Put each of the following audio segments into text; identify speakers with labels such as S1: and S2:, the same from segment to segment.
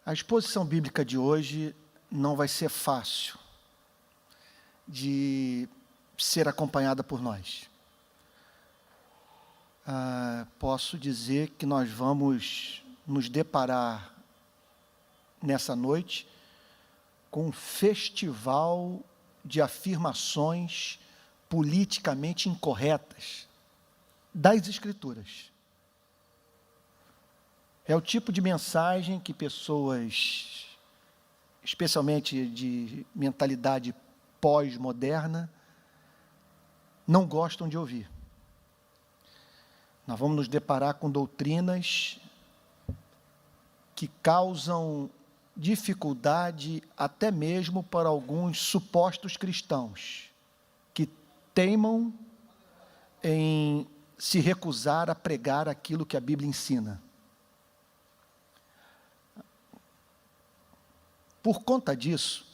S1: A exposição bíblica de hoje não vai ser fácil de ser acompanhada por nós. Posso dizer que nós vamos nos deparar nessa noite com um festival de afirmações politicamente incorretas das Escrituras. É o tipo de mensagem que pessoas, especialmente de mentalidade pós-moderna, não gostam de ouvir. Nós vamos nos deparar com doutrinas que causam dificuldade até mesmo para alguns supostos cristãos que teimam em se recusar a pregar aquilo que a Bíblia ensina. Por conta disso,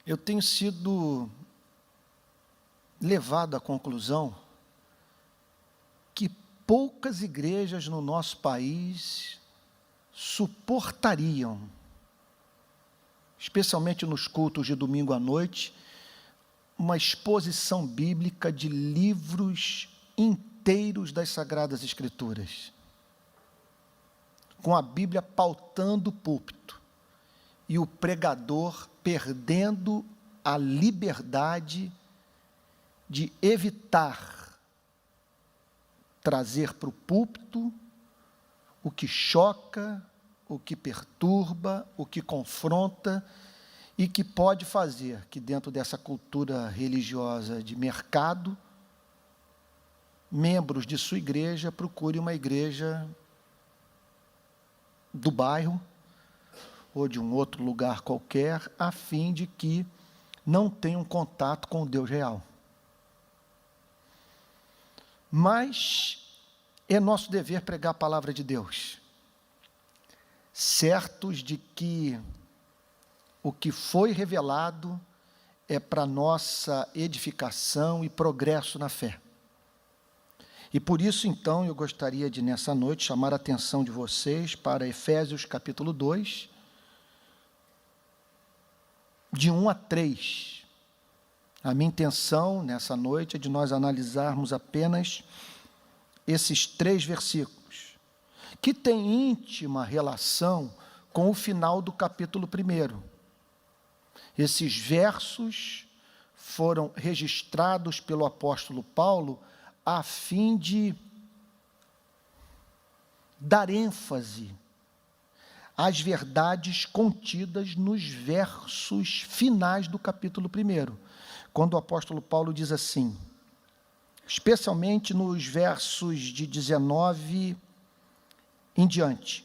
S1: eu tenho sido levado à conclusão que poucas igrejas no nosso país suportariam, especialmente nos cultos de domingo à noite, uma exposição bíblica de livros inteiros das Sagradas Escrituras, com a Bíblia pautando o púlpito e o pregador perdendo a liberdade de evitar trazer para o púlpito o que choca, o que perturba, o que confronta e que pode fazer que dentro dessa cultura religiosa de mercado, membros de sua igreja procurem uma igreja do bairro ou de um outro lugar qualquer, a fim de que não tenham contato com o Deus real. Mas é nosso dever pregar a palavra de Deus, certos de que o que foi revelado é para nossa edificação e progresso na fé. E por isso, então, eu gostaria de, nessa noite, chamar a atenção de vocês para Efésios capítulo 2, de 1 a 3. A minha intenção, nessa noite, é de nós analisarmos apenas esses 3 versículos, que têm íntima relação com o final do capítulo 1. Esses versos foram registrados pelo apóstolo Paulo a fim de dar ênfase às verdades contidas nos versos finais do capítulo 1, quando o apóstolo Paulo diz assim, especialmente nos versos de 19 em diante,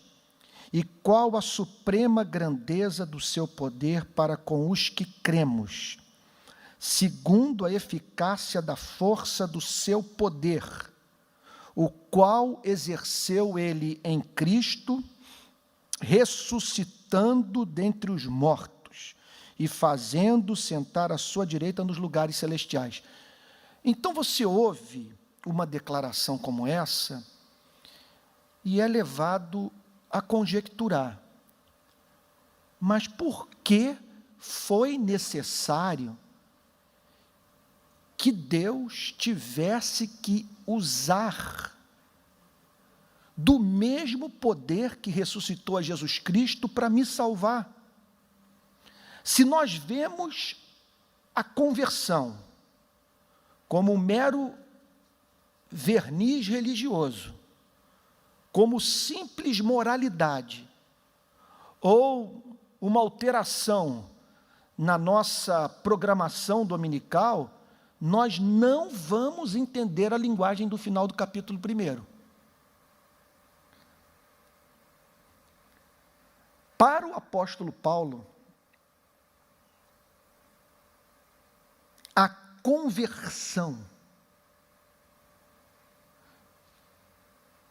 S1: e qual a suprema grandeza do seu poder para com os que cremos, segundo a eficácia da força do seu poder, o qual exerceu ele em Cristo, ressuscitando dentre os mortos e fazendo sentar à sua direita nos lugares celestiais. Então você ouve uma declaração como essa e é levado a conjecturar. Mas por que foi necessário que Deus tivesse que usar do mesmo poder que ressuscitou a Jesus Cristo para me salvar? Se nós vemos a conversão como um mero verniz religioso, como simples moralidade, ou uma alteração na nossa programação dominical, nós não vamos entender a linguagem do final do capítulo 1. Para o apóstolo Paulo, a conversão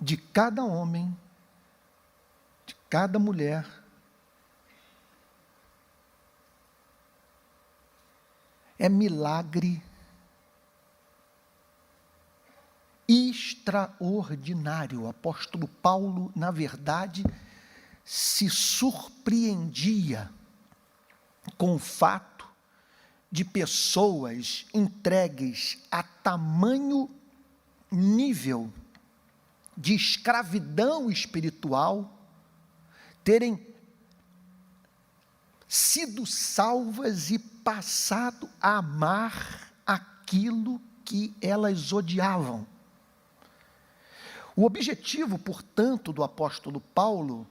S1: de cada homem, de cada mulher, é milagre extraordinário. O apóstolo Paulo, na verdade, se surpreendia com o fato de pessoas entregues a tamanho nível de escravidão espiritual terem sido salvas e passado a amar aquilo que elas odiavam. O objetivo, portanto, do apóstolo Paulo,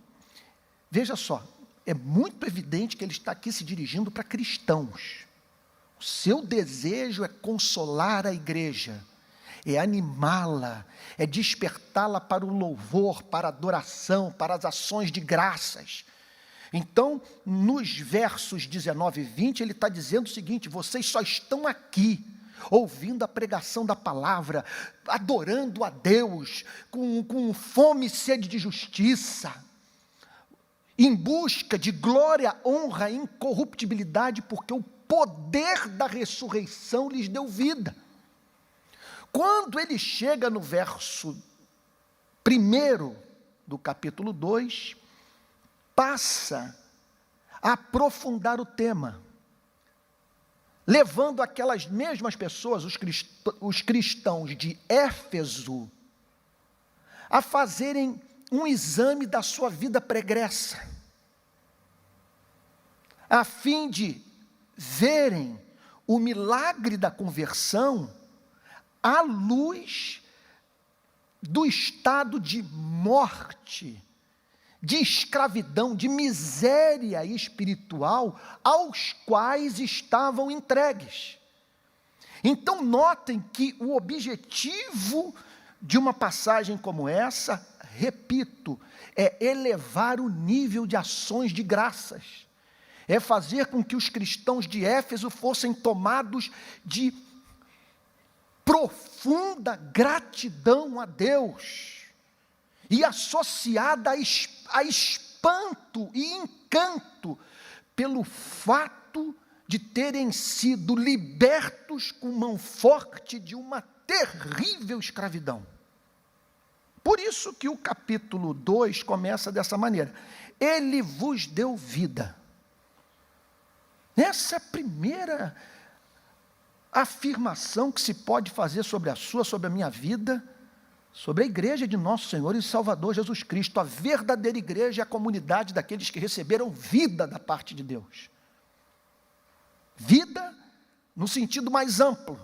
S1: veja só, é muito evidente que ele está aqui se dirigindo para cristãos. O seu desejo é consolar a igreja, é animá-la, é despertá-la para o louvor, para a adoração, para as ações de graças. Então, nos versos 19 e 20, ele está dizendo o seguinte: vocês só estão aqui, ouvindo a pregação da palavra, adorando a Deus, com fome e sede de justiça, em busca de glória, honra e incorruptibilidade, porque o poder da ressurreição lhes deu vida. Quando ele chega no verso 1 do capítulo 2, passa a aprofundar o tema, levando aquelas mesmas pessoas, os cristãos de Éfeso, a fazerem um exame da sua vida pregressa, a fim de verem o milagre da conversão à luz do estado de morte, de escravidão, de miséria espiritual aos quais estavam entregues. Então notem que o objetivo de uma passagem como essa, repito, é elevar o nível de ações de graças, é fazer com que os cristãos de Éfeso fossem tomados de profunda gratidão a Deus, e associada a espanto e encanto pelo fato de terem sido libertos com mão forte de uma terrível escravidão. Por isso que o capítulo 2 começa dessa maneira: ele vos deu vida. Essa é a primeira afirmação que se pode fazer sobre a sua, sobre a minha vida, sobre a igreja de nosso Senhor e Salvador Jesus Cristo. A verdadeira igreja é a comunidade daqueles que receberam vida da parte de Deus. Vida no sentido mais amplo.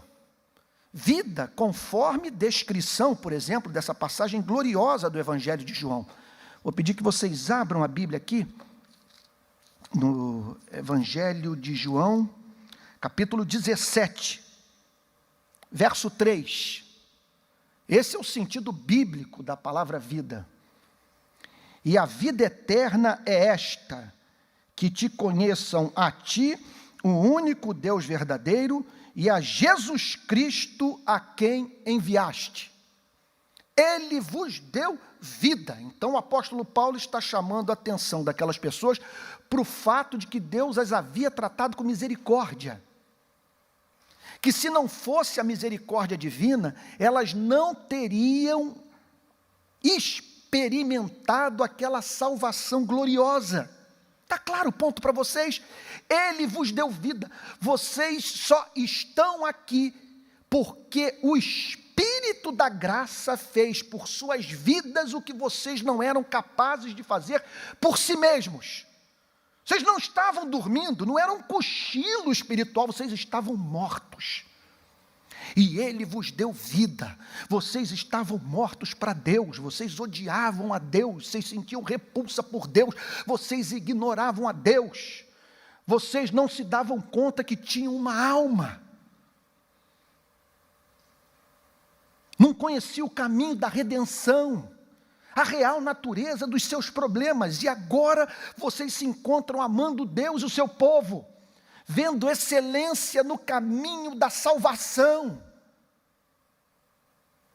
S1: Vida conforme descrição, por exemplo, dessa passagem gloriosa do Evangelho de João. Vou pedir que vocês abram a Bíblia aqui, no Evangelho de João, capítulo 17, verso 3. Esse é o sentido bíblico da palavra vida. E a vida eterna é esta: que te conheçam a ti, o único Deus verdadeiro, e a Jesus Cristo a quem enviaste. Ele vos deu vida. Então o apóstolo Paulo está chamando a atenção daquelas pessoas para o fato de que Deus as havia tratado com misericórdia. Que se não fosse a misericórdia divina, elas não teriam experimentado aquela salvação gloriosa. Está claro o ponto para vocês? Ele vos deu vida. Vocês só estão aqui porque o Espírito da graça fez por suas vidas o que vocês não eram capazes de fazer por si mesmos. Vocês não estavam dormindo, não era um cochilo espiritual, vocês estavam mortos. E Ele vos deu vida. Vocês estavam mortos para Deus, vocês odiavam a Deus, vocês sentiam repulsa por Deus, vocês ignoravam a Deus, vocês não se davam conta que tinham uma alma, não conheciam o caminho da redenção, a real natureza dos seus problemas, e agora vocês se encontram amando Deus e o seu povo, vendo excelência no caminho da salvação,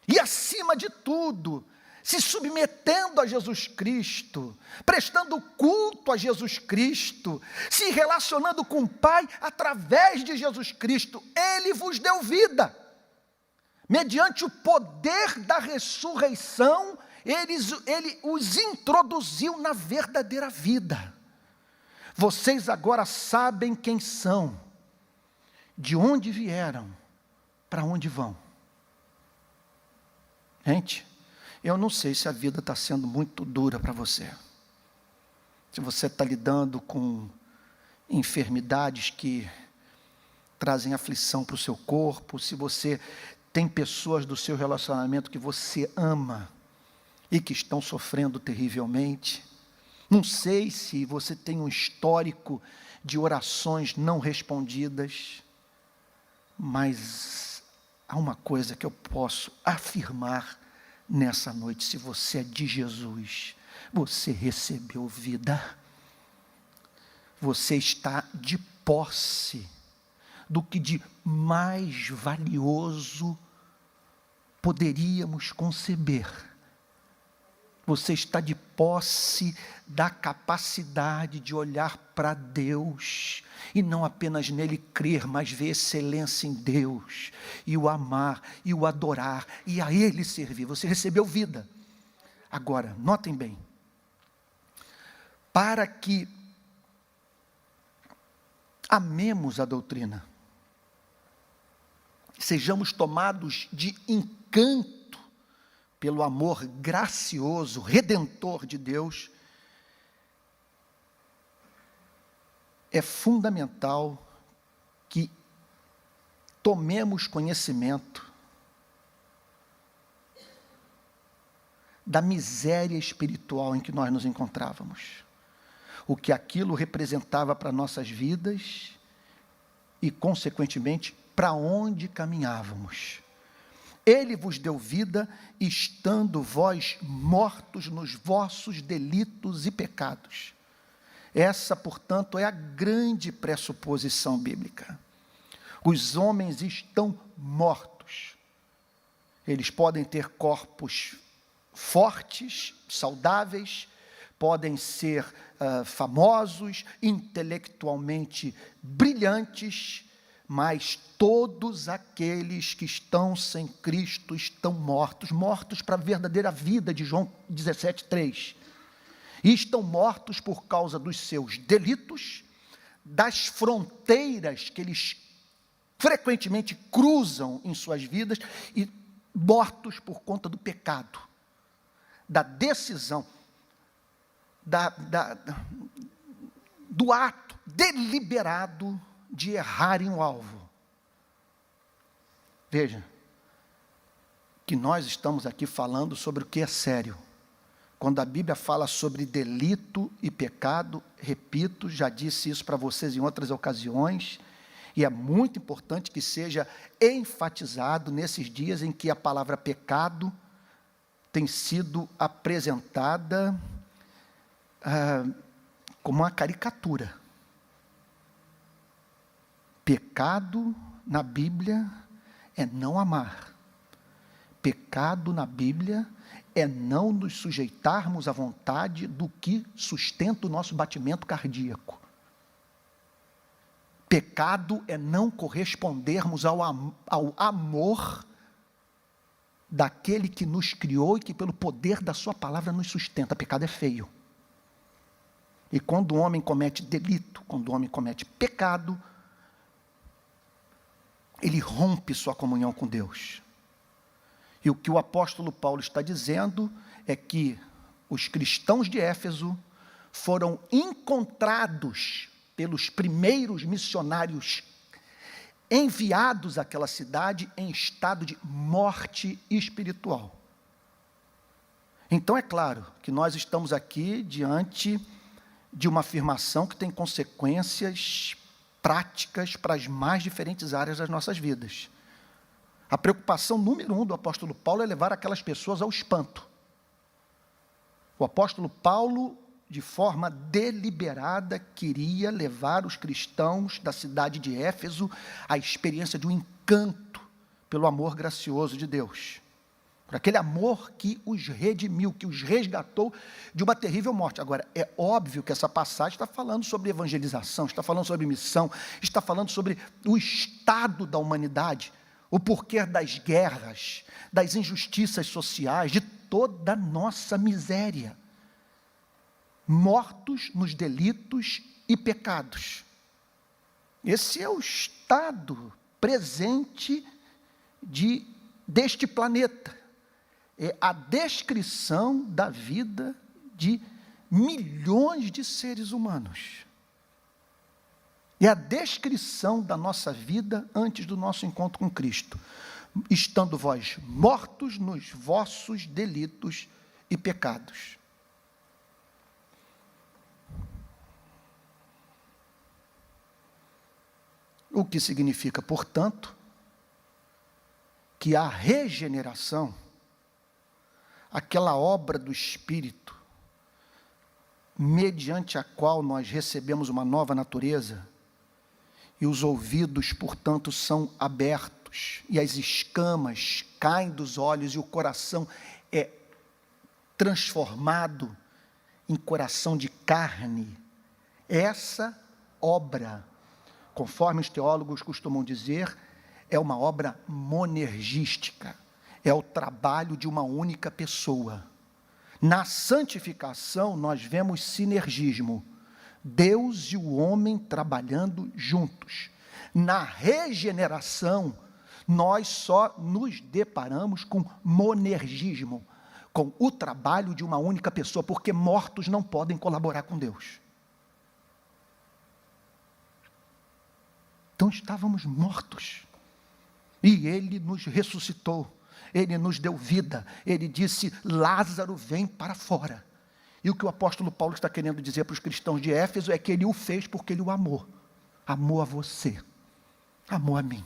S1: e acima de tudo, se submetendo a Jesus Cristo, prestando culto a Jesus Cristo, se relacionando com o Pai através de Jesus Cristo. Ele vos deu vida. mediante o poder da ressurreição, ele os introduziu na verdadeira vida. Vocês agora sabem quem são, de onde vieram, para onde vão. Gente, eu não sei se a vida está sendo muito dura para você. Se você está lidando com enfermidades que trazem aflição para o seu corpo, se você tem pessoas do seu relacionamento que você ama e que estão sofrendo terrivelmente. Não sei se você tem um histórico de orações não respondidas, mas há uma coisa que eu posso afirmar nessa noite: se você é de Jesus, você recebeu vida. Você está de posse do que de mais valioso poderíamos conceber. Você está de posse da capacidade de olhar para Deus e não apenas nele crer, mas ver excelência em Deus e o amar e o adorar e a Ele servir. Você recebeu vida. Agora, notem bem, para que amemos a doutrina, sejamos tomados de encanto pelo amor gracioso, redentor de Deus, é fundamental que tomemos conhecimento da miséria espiritual em que nós nos encontrávamos, o que aquilo representava para nossas vidas e, consequentemente, para onde caminhávamos. Ele vos deu vida, estando vós mortos nos vossos delitos e pecados. Essa, portanto, é a grande pressuposição bíblica. Os homens estão mortos. Eles podem ter corpos fortes, saudáveis, podem ser famosos, intelectualmente brilhantes, mas todos aqueles que estão sem Cristo estão mortos, mortos para a verdadeira vida, de João 17:3. E estão mortos por causa dos seus delitos, das fronteiras que eles frequentemente cruzam em suas vidas, e mortos por conta do pecado, da decisão, do ato deliberado de errarem o alvo. Veja, que nós estamos aqui falando sobre o que é sério. Quando a Bíblia fala sobre delito e pecado, repito, já disse isso para vocês em outras ocasiões, e é muito importante que seja enfatizado nesses dias em que a palavra pecado tem sido apresentada como uma caricatura. Pecado na Bíblia é não amar. Pecado na Bíblia é não nos sujeitarmos à vontade do que sustenta o nosso batimento cardíaco. Pecado é não correspondermos ao amor daquele que nos criou e que pelo poder da sua palavra nos sustenta. Pecado é feio. E quando o homem comete delito, quando o homem comete pecado, ele rompe sua comunhão com Deus. E o que o apóstolo Paulo está dizendo é que os cristãos de Éfeso foram encontrados pelos primeiros missionários enviados àquela cidade em estado de morte espiritual. Então é claro que nós estamos aqui diante de uma afirmação que tem consequências práticas para as mais diferentes áreas das nossas vidas. A preocupação número 1 do apóstolo Paulo é levar aquelas pessoas ao espanto. O apóstolo Paulo, de forma deliberada, queria levar os cristãos da cidade de Éfeso à experiência de um encanto pelo amor gracioso de Deus. Por aquele amor que os redimiu, que os resgatou de uma terrível morte. Agora, é óbvio que essa passagem está falando sobre evangelização, está falando sobre missão, está falando sobre o estado da humanidade. o porquê das guerras, das injustiças sociais, de toda a nossa miséria. Mortos nos delitos e pecados. Esse é o estado presente deste planeta. É a descrição da vida de milhões de seres humanos. É a descrição da nossa vida antes do nosso encontro com Cristo. Estando vós mortos nos vossos delitos e pecados. O que significa, portanto, que a regeneração, aquela obra do Espírito, mediante a qual nós recebemos uma nova natureza, e os ouvidos, portanto, são abertos, e as escamas caem dos olhos, e o coração é transformado em coração de carne. Essa obra, conforme os teólogos costumam dizer, é uma obra monergística, é o trabalho de uma única pessoa. Na santificação, nós vemos sinergismo, Deus e o homem trabalhando juntos. Na regeneração, nós só nos deparamos com monergismo, com o trabalho de uma única pessoa, porque mortos não podem colaborar com Deus. Então estávamos mortos, e Ele nos ressuscitou, Ele nos deu vida, Ele disse, Lázaro vem para fora. E o que o apóstolo Paulo está querendo dizer para os cristãos de Éfeso é que Ele o fez porque Ele o amou. Amou a você, amou a mim.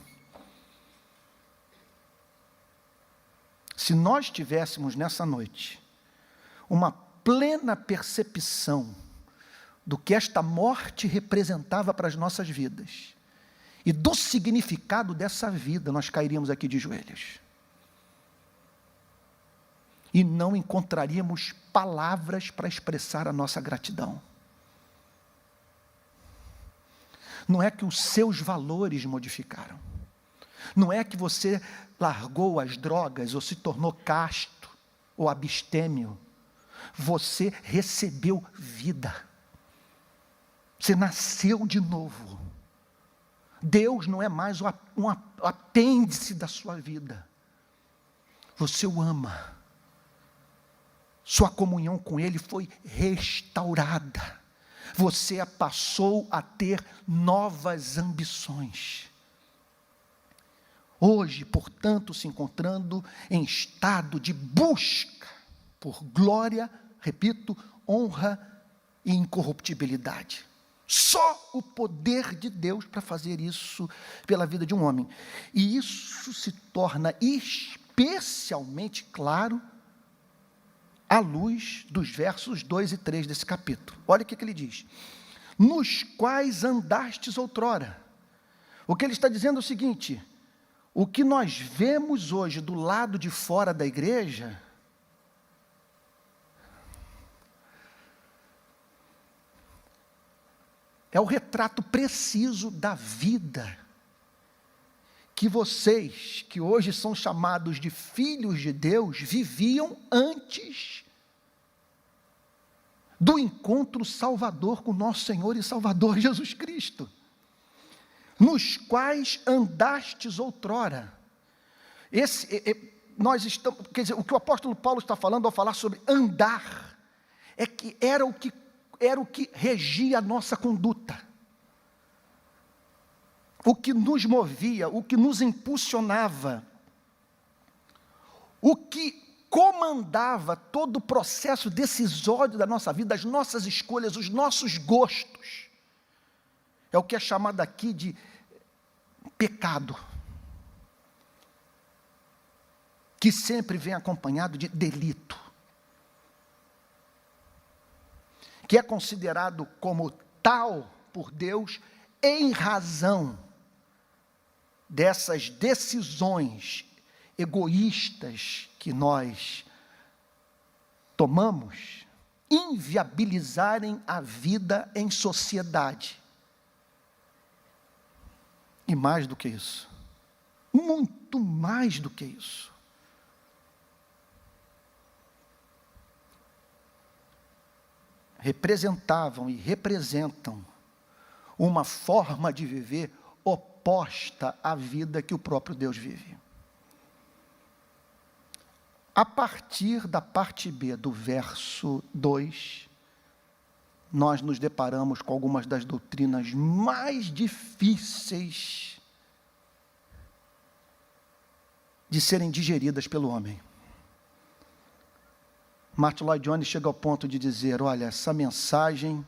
S1: Se nós tivéssemos nessa noite uma plena percepção do que esta morte representava para as nossas vidas, e do significado dessa vida, nós cairíamos aqui de joelhos. E não encontraríamos palavras para expressar a nossa gratidão. Não é que os seus valores modificaram. Não é que você largou as drogas, ou se tornou casto, ou abstêmio. Você recebeu vida. Você nasceu de novo. Deus não é mais um apêndice da sua vida. Você o ama. Sua comunhão com Ele foi restaurada. Você passou a ter novas ambições. Hoje, portanto, se encontrando em estado de busca por glória, repito, honra e incorruptibilidade. Só o poder de Deus para fazer isso pela vida de um homem. E isso se torna especialmente claro à luz dos versos 2 e 3 desse capítulo. Olha o que ele diz. Nos quais andastes outrora. O que ele está dizendo é o seguinte, o que nós vemos hoje do lado de fora da igreja, é o retrato preciso da vida que vocês, que hoje são chamados de filhos de Deus, viviam antes do encontro salvador com nosso Senhor e Salvador Jesus Cristo, nos quais andastes outrora. Nós estamos, quer dizer, o que o apóstolo Paulo está falando ao falar sobre andar, é que era o que regia a nossa conduta, o que nos movia, o que nos impulsionava, o que comandava todo o processo decisório da nossa vida, as nossas escolhas, os nossos gostos, é o que é chamado aqui de pecado, que sempre vem acompanhado de delito, que é considerado como tal por Deus em razão dessas decisões egoístas que nós tomamos, inviabilizarem a vida em sociedade. E mais do que isso, muito muito mais do que isso. Representavam e representam uma forma de viver oposta à vida que o próprio Deus vive. A partir da parte B do verso 2, nós nos deparamos com algumas das doutrinas mais difíceis de serem digeridas pelo homem. Martin Lloyd Jones chega ao ponto de dizer, olha, essa mensagem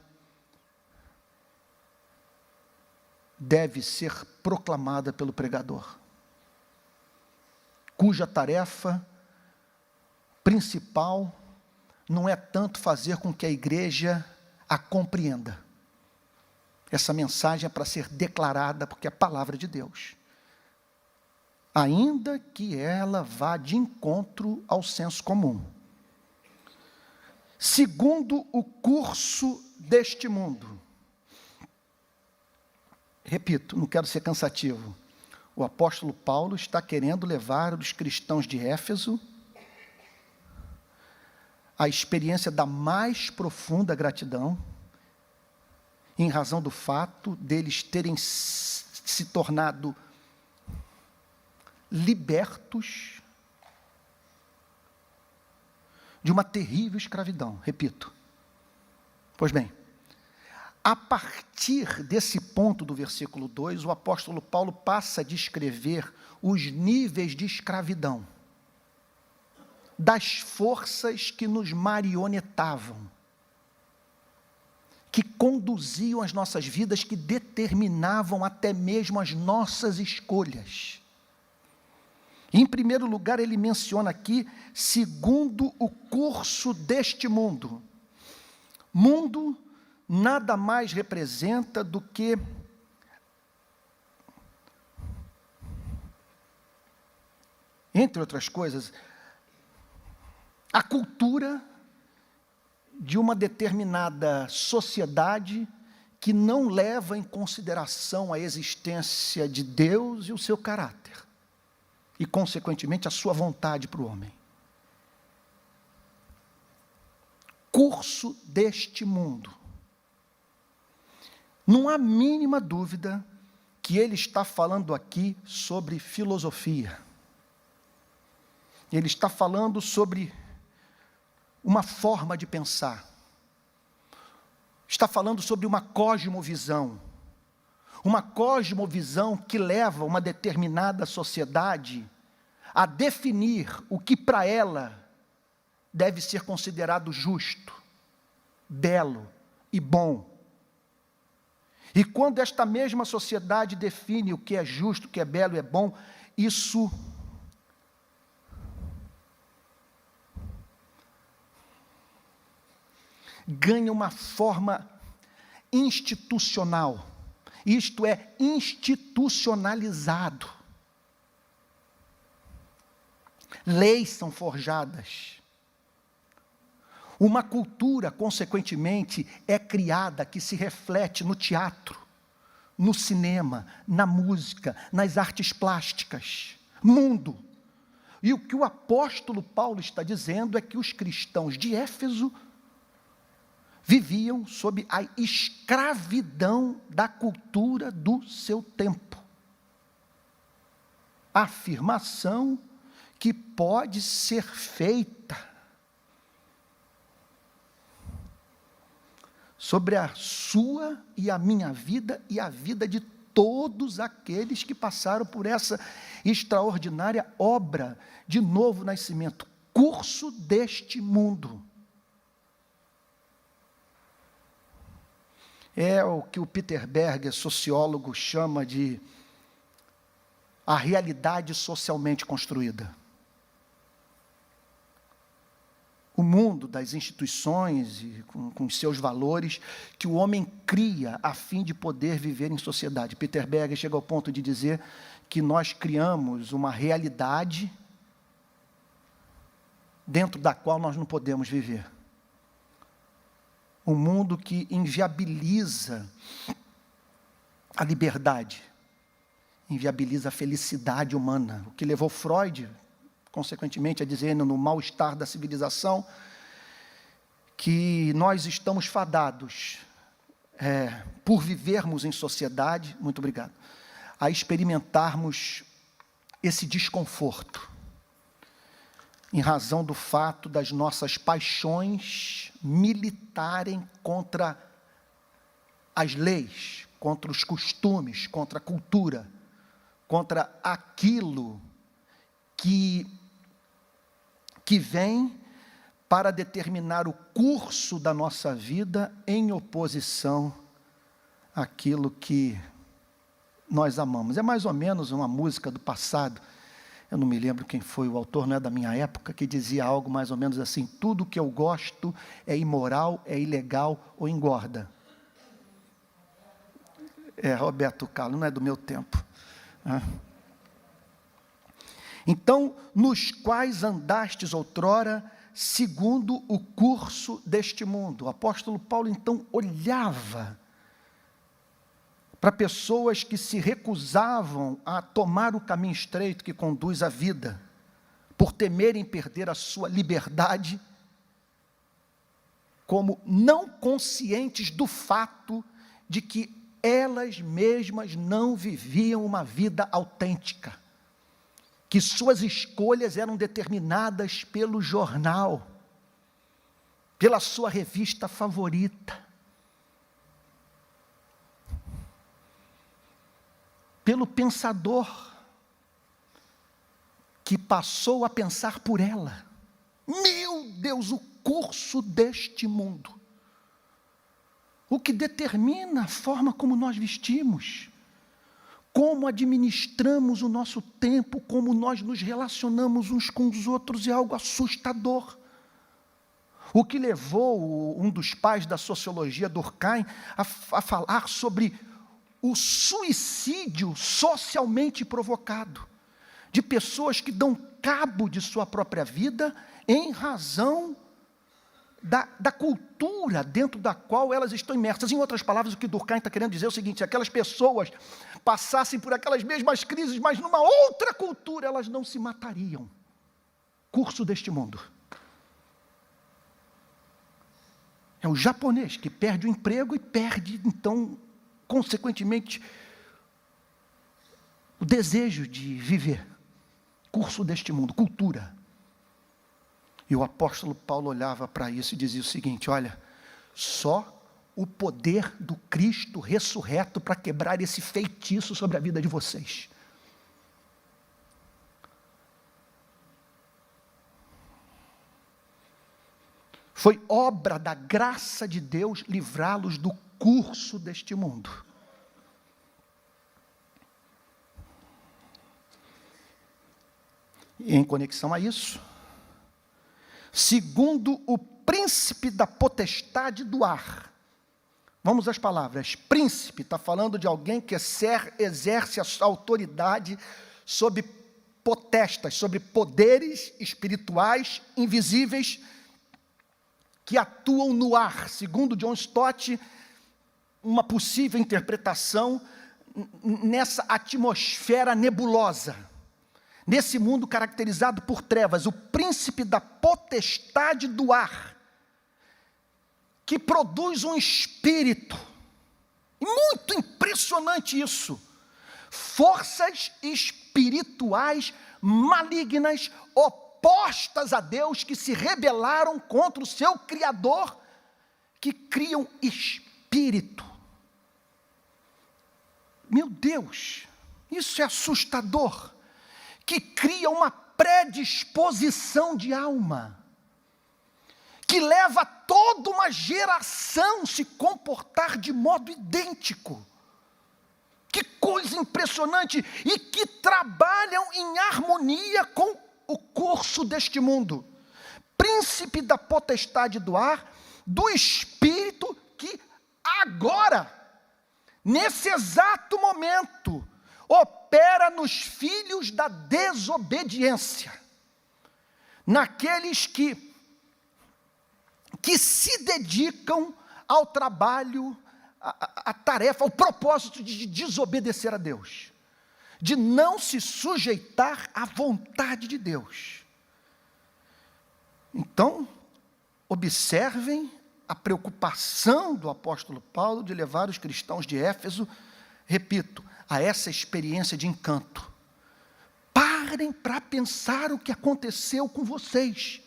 S1: deve ser proclamada pelo pregador, cuja tarefa principal não é tanto fazer com que a igreja a compreenda. Essa mensagem é para ser declarada, porque é a palavra de Deus. Ainda que ela vá de encontro ao senso comum. Segundo o curso deste mundo. Repito, não quero ser cansativo. O apóstolo Paulo está querendo levar os cristãos de Éfeso a experiência da mais profunda gratidão, em razão do fato deles terem se tornado libertos de uma terrível escravidão. Repito. Pois bem, a partir desse ponto do versículo 2, o apóstolo Paulo passa a descrever os níveis de escravidão das forças que nos marionetavam, que conduziam as nossas vidas, que determinavam até mesmo as nossas escolhas. Em primeiro lugar, ele menciona aqui, segundo o curso deste mundo. Mundo nada mais representa do que entre outras coisas, a cultura de uma determinada sociedade que não leva em consideração a existência de Deus e o seu caráter, e, consequentemente, a sua vontade para o homem. Curso deste mundo. Não há mínima dúvida que ele está falando aqui sobre filosofia. Ele está falando sobre uma forma de pensar. Está falando sobre uma cosmovisão. Uma cosmovisão que leva uma determinada sociedade a definir o que para ela deve ser considerado justo, belo e bom. E quando esta mesma sociedade define o que é justo, o que é belo e é bom, isso ganha uma forma institucional. Isto é, institucionalizado. Leis são forjadas. Uma cultura, consequentemente, é criada que se reflete no teatro, no cinema, na música, nas artes plásticas. Mundo. E o que o apóstolo Paulo está dizendo é que os cristãos de Éfeso viviam sob a escravidão da cultura do seu tempo. Afirmação que pode ser feita sobre a sua e a minha vida e a vida de todos aqueles que passaram por essa extraordinária obra de novo nascimento, curso deste mundo. É o que o Peter Berger, sociólogo, chama de a realidade socialmente construída. O mundo das instituições e com seus valores que o homem cria a fim de poder viver em sociedade. Peter Berger chega ao ponto de dizer que nós criamos uma realidade dentro da qual nós não podemos viver. Um mundo que inviabiliza a liberdade, inviabiliza a felicidade humana, o que levou Freud, consequentemente, a dizer no mal-estar da civilização, que nós estamos fadados, por vivermos em sociedade, muito obrigado, a experimentarmos esse desconforto, em razão do fato das nossas paixões militarem contra as leis, contra os costumes, contra a cultura, contra aquilo que vem para determinar o curso da nossa vida em oposição àquilo que nós amamos. É mais ou menos uma música do passado, eu não me lembro quem foi o autor, não é da minha época, que dizia algo mais ou menos assim: tudo que eu gosto é imoral, é ilegal ou engorda. Roberto Carlos, não é do meu tempo. Então, nos quais andastes outrora, segundo o curso deste mundo. O apóstolo Paulo, então, olhava para pessoas que se recusavam a tomar o caminho estreito que conduz à vida, por temerem perder a sua liberdade, como não conscientes do fato de que elas mesmas não viviam uma vida autêntica, que suas escolhas eram determinadas pelo jornal, pela sua revista favorita, pelo pensador que passou a pensar por ela. Meu Deus, o curso deste mundo, o que determina a forma como nós vestimos, como administramos o nosso tempo, como nós nos relacionamos uns com os outros, é algo assustador. O que levou um dos pais da sociologia, Durkheim, a falar sobre o suicídio socialmente provocado, de pessoas que dão cabo de sua própria vida em razão da cultura dentro da qual elas estão imersas. Em outras palavras, o que Durkheim está querendo dizer é o seguinte: se aquelas pessoas passassem por aquelas mesmas crises, mas numa outra cultura, elas não se matariam. Curso deste mundo. É o japonês que perde o emprego e perde, então, consequentemente, o desejo de viver. Curso deste mundo, cultura. E o apóstolo Paulo olhava para isso e dizia o seguinte: olha, só o poder do Cristo ressurreto para quebrar esse feitiço sobre a vida de vocês. Foi obra da graça de Deus livrá-los do curso deste mundo. E em conexão a isso, segundo o príncipe da potestade do ar. Vamos às palavras. Príncipe está falando de alguém que exerce a sua autoridade sobre potestas, sobre poderes espirituais invisíveis que atuam no ar. Segundo John Stott, uma possível interpretação nessa atmosfera nebulosa, nesse mundo caracterizado por trevas, o príncipe da potestade do ar, que produz um espírito, muito impressionante isso, forças espirituais malignas, opostas a Deus, que se rebelaram contra o seu Criador, que criam espírito. Meu Deus, isso é assustador, que cria uma predisposição de alma, que leva toda uma geração a se comportar de modo idêntico. Que coisa impressionante! E que trabalham em harmonia com o curso deste mundo. Príncipe da potestade do ar, do espírito que agora, nesse exato momento, opera nos filhos da desobediência, naqueles que se dedicam ao trabalho, à tarefa, ao propósito de desobedecer a Deus. de não se sujeitar à vontade de Deus. Então, observem a preocupação do apóstolo Paulo de levar os cristãos de Éfeso, repito, a essa experiência de encanto. Parem para pensar o que aconteceu com vocês.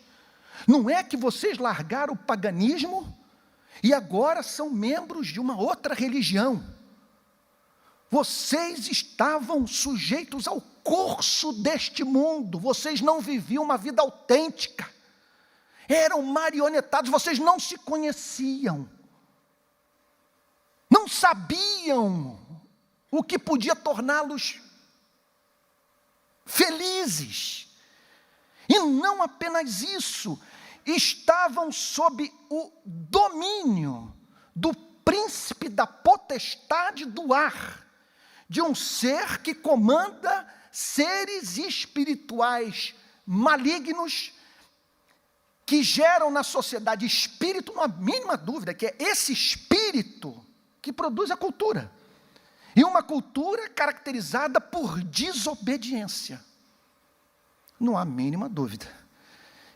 S1: Não é que vocês largaram o paganismo e agora são membros de uma outra religião. Vocês estavam sujeitos ao curso deste mundo, vocês não viviam uma vida autêntica, eram marionetados, vocês não se conheciam, não sabiam o que podia torná-los felizes, e não apenas isso, estavam sob o domínio do príncipe da potestade do ar, de um ser que comanda seres espirituais malignos, que geram na sociedade espírito, não há mínima dúvida, que é esse espírito que produz a cultura, e uma cultura caracterizada por desobediência. Não há mínima dúvida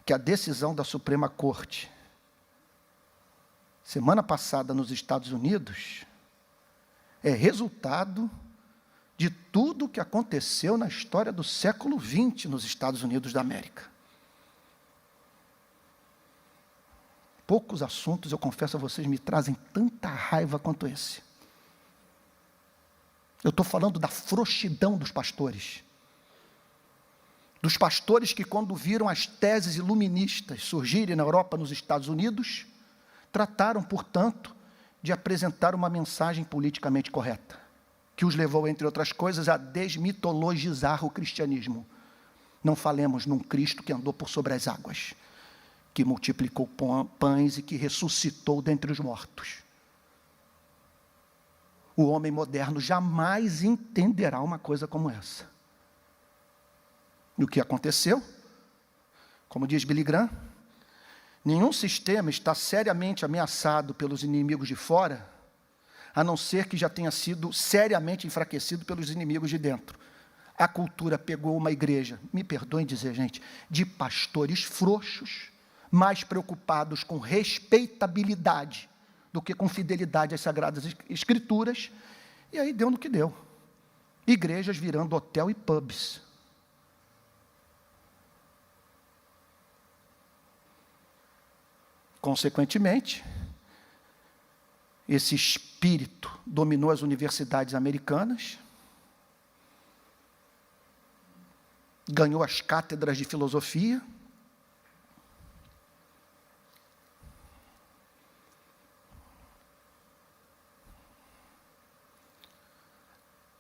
S1: que a decisão da Suprema Corte, semana passada nos Estados Unidos, é resultado de tudo o que aconteceu na história do século XX nos Estados Unidos da América. Poucos assuntos, eu confesso a vocês, me trazem tanta raiva quanto esse. Eu estou falando da frouxidão dos pastores. Dos pastores que, quando viram as teses iluministas surgirem na Europa, nos Estados Unidos, trataram, portanto, de apresentar uma mensagem politicamente correta, que os levou, entre outras coisas, a desmitologizar o cristianismo. Não falemos num Cristo que andou por sobre as águas, que multiplicou pães e que ressuscitou dentre os mortos. O homem moderno jamais entenderá uma coisa como essa. E o que aconteceu? Como diz Billy Graham, nenhum sistema está seriamente ameaçado pelos inimigos de fora, a não ser que já tenha sido seriamente enfraquecido pelos inimigos de dentro. A cultura pegou uma igreja, me perdoem dizer, gente, de pastores frouxos, mais preocupados com respeitabilidade do que com fidelidade às Sagradas Escrituras, e aí deu no que deu. Igrejas virando hotel e pubs. Consequentemente, esse espírito dominou as universidades americanas, ganhou as cátedras de filosofia,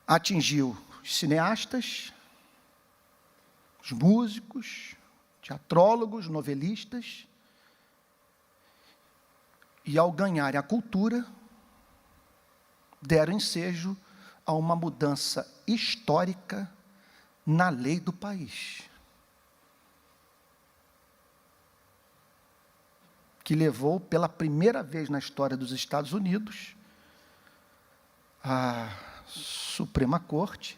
S1: atingiu os cineastas, os músicos, teatrólogos, novelistas, e ao ganharem a cultura, deram ensejo a uma mudança histórica na lei do país, que levou pela primeira vez na história dos Estados Unidos a Suprema Corte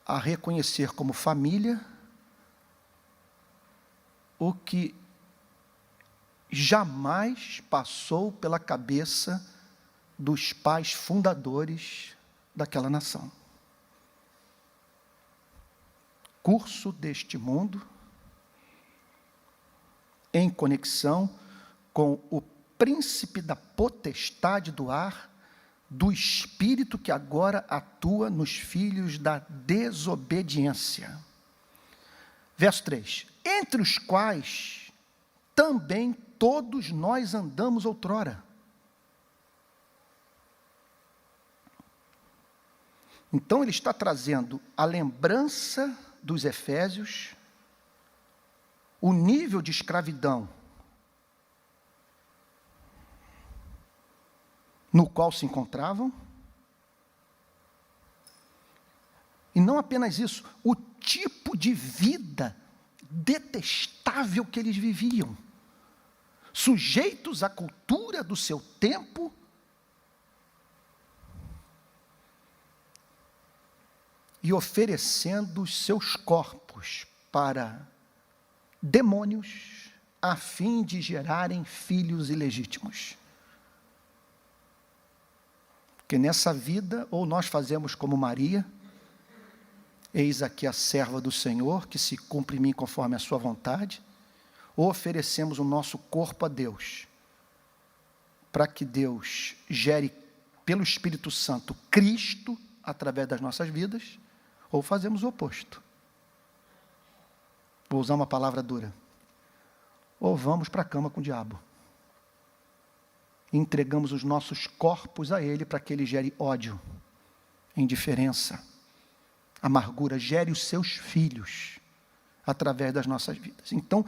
S1: a reconhecer como família o que jamais passou pela cabeça dos pais fundadores daquela nação. Curso deste mundo em conexão com o príncipe da potestade do ar, do espírito que agora atua nos filhos da desobediência. Verso 3. Entre os quais também todos nós andamos outrora. Então ele está trazendo a lembrança dos efésios, o nível de escravidão no qual se encontravam, e não apenas isso, o tipo de vida detestável que eles viviam, sujeitos à cultura do seu tempo, e oferecendo os seus corpos para demônios, a fim de gerarem filhos ilegítimos. Porque nessa vida, ou nós fazemos como Maria, eis aqui a serva do Senhor, que se cumpre em mim conforme a sua vontade, ou oferecemos o nosso corpo a Deus, para que Deus gere pelo Espírito Santo Cristo através das nossas vidas, ou fazemos o oposto. Vou usar uma palavra dura. Ou vamos para a cama com o diabo. Entregamos os nossos corpos a ele para que ele gere ódio, indiferença, amargura, gere os seus filhos através das nossas vidas. Então,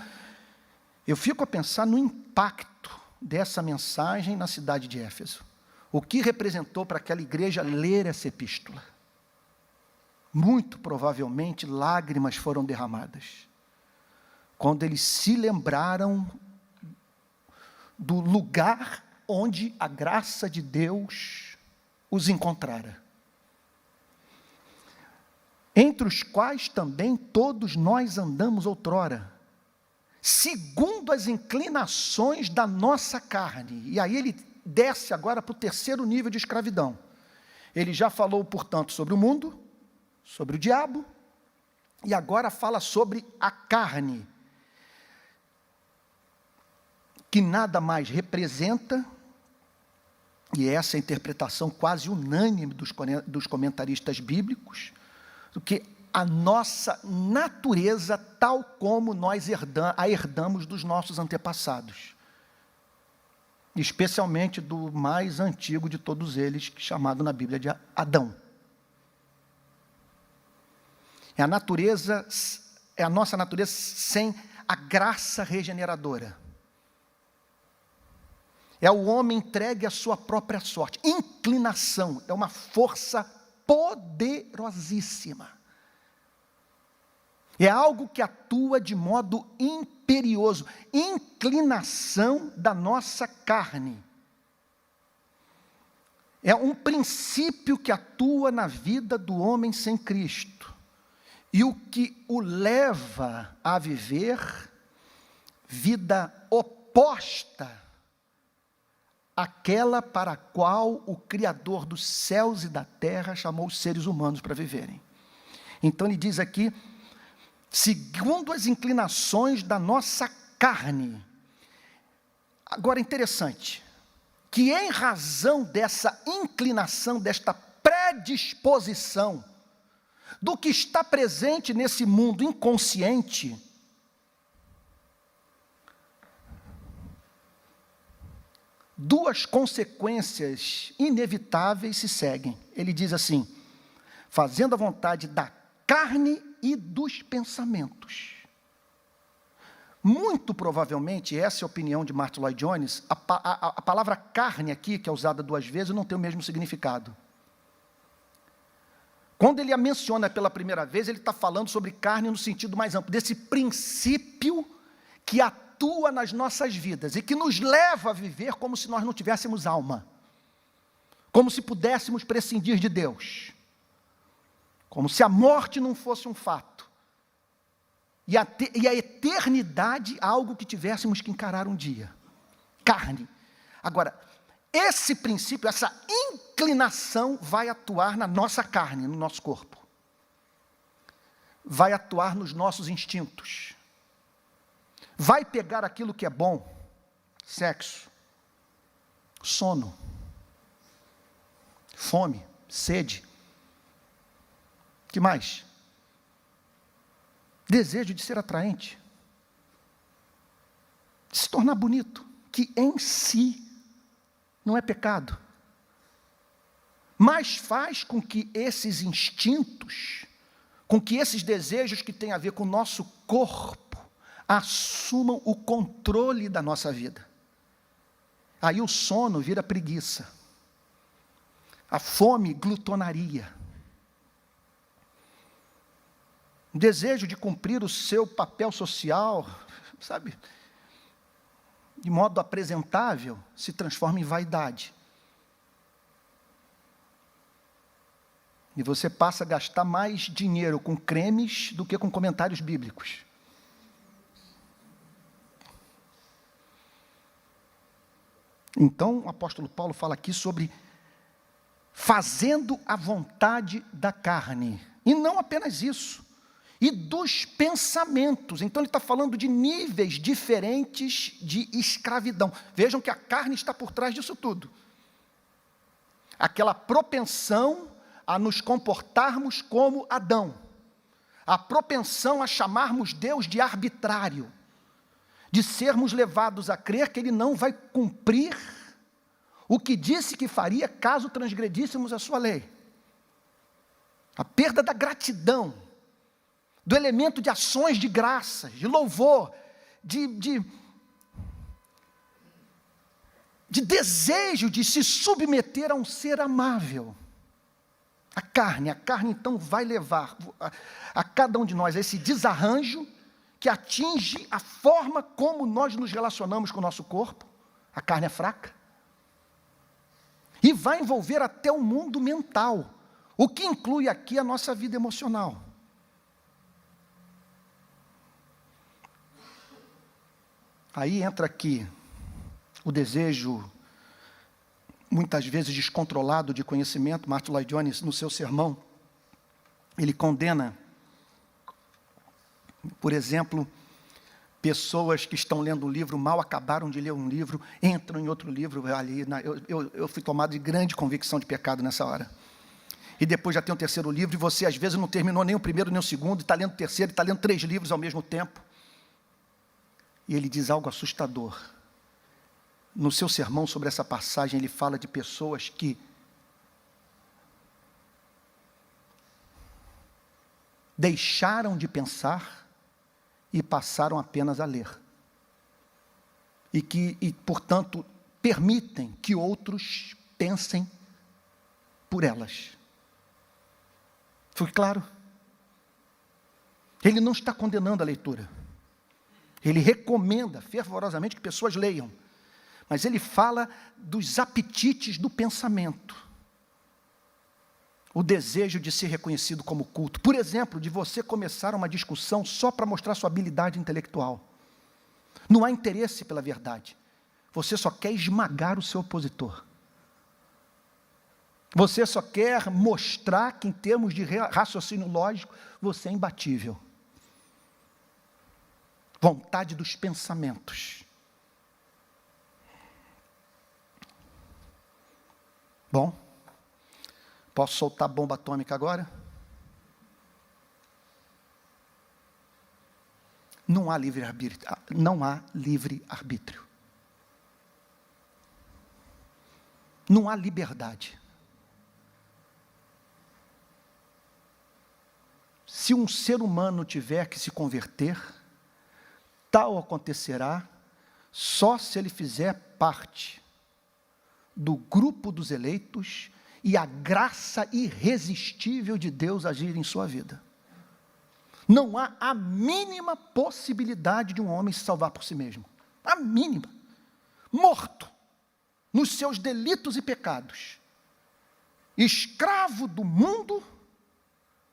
S1: eu fico a pensar no impacto dessa mensagem na cidade de Éfeso. O que representou para aquela igreja ler essa epístola? Muito provavelmente lágrimas foram derramadas, quando eles se lembraram do lugar onde a graça de Deus os encontrara, entre os quais também todos nós andamos outrora, segundo as inclinações da nossa carne. E aí ele desce agora para o terceiro nível de escravidão. Ele já falou, portanto, sobre o mundo, sobre o diabo, e agora fala sobre a carne, que nada mais representa, e essa é a interpretação quase unânime dos comentaristas bíblicos, do que a nossa natureza tal como nós a herdamos dos nossos antepassados, especialmente do mais antigo de todos eles, chamado na Bíblia de Adão. É a nossa natureza sem a graça regeneradora. É o homem entregue à sua própria sorte. Inclinação é uma força poderosíssima. É algo que atua de modo imperioso. Inclinação da nossa carne. É um princípio que atua na vida do homem sem Cristo. E o que o leva a viver vida oposta àquela para a qual o Criador dos céus e da terra chamou os seres humanos para viverem. Então ele diz aqui, segundo as inclinações da nossa carne. Agora, interessante, que em razão dessa inclinação, desta predisposição, do que está presente nesse mundo inconsciente, duas consequências inevitáveis se seguem. Ele diz assim, fazendo a vontade da carne e dos pensamentos. Muito provavelmente, essa é a opinião de Martyn Lloyd-Jones, a palavra carne aqui, que é usada duas vezes, não tem o mesmo significado. Quando ele a menciona pela primeira vez, ele está falando sobre carne no sentido mais amplo, desse princípio que atua nas nossas vidas e que nos leva a viver como se nós não tivéssemos alma, como se pudéssemos prescindir de Deus, como se a morte não fosse um fato, e a eternidade algo que tivéssemos que encarar um dia. Carne. Agora, esse princípio, essa inclinação vai atuar na nossa carne, no nosso corpo. Vai atuar nos nossos instintos. Vai pegar aquilo que é bom, sexo, sono, fome, sede. Que mais? Desejo de ser atraente, de se tornar bonito, que em si não é pecado, mas faz com que esses instintos, com que esses desejos que têm a ver com o nosso corpo, assumam o controle da nossa vida. Aí o sono vira preguiça, a fome, glutonaria, o desejo de cumprir o seu papel social, sabe, de modo apresentável, se transforma em vaidade. E você passa a gastar mais dinheiro com cremes do que com comentários bíblicos. Então, o apóstolo Paulo fala aqui sobre fazendo a vontade da carne. E não apenas isso. E dos pensamentos. Então, ele está falando de níveis diferentes de escravidão. Vejam que a carne está por trás disso tudo. Aquela propensão a nos comportarmos como Adão. A propensão a chamarmos Deus de arbitrário. De sermos levados a crer que Ele não vai cumprir o que disse que faria caso transgredíssemos a sua lei. A perda da gratidão, do elemento de ações de graça, de louvor, de desejo de se submeter a um ser amável. A carne então vai levar a cada um de nós a esse desarranjo que atinge a forma como nós nos relacionamos com o nosso corpo. A carne é fraca. E vai envolver até o mundo mental, o que inclui aqui a nossa vida emocional. Aí entra aqui o desejo, muitas vezes descontrolado de conhecimento. Martin Lloyd Jones, no seu sermão, ele condena, por exemplo, pessoas que estão lendo um livro, mal acabaram de ler um livro, entram em outro livro, ali, eu fui tomado de grande convicção de pecado nessa hora. E depois já tem um terceiro livro, e você às vezes não terminou nem o primeiro nem o segundo, e está lendo o terceiro, e está lendo 3 livros ao mesmo tempo. E ele diz algo assustador. No seu sermão sobre essa passagem, ele fala de pessoas que deixaram de pensar e passaram apenas a ler. E, portanto, permitem que outros pensem por elas. Foi claro? Ele não está condenando a leitura. Ele recomenda fervorosamente que pessoas leiam. Mas ele fala dos apetites do pensamento. O desejo de ser reconhecido como culto. Por exemplo, de você começar uma discussão só para mostrar sua habilidade intelectual. Não há interesse pela verdade. Você só quer esmagar o seu opositor. Você só quer mostrar que, em termos de raciocínio lógico, você é imbatível. Vontade dos pensamentos. Bom, posso soltar bomba atômica agora? Não há livre-arbítrio. Não há livre-arbítrio. Não há liberdade. Se um ser humano tiver que se converter, tal acontecerá só se ele fizer parte do grupo dos eleitos e a graça irresistível de Deus agir em sua vida. Não há a mínima possibilidade de um homem se salvar por si mesmo. A mínima. Morto nos seus delitos e pecados. Escravo do mundo,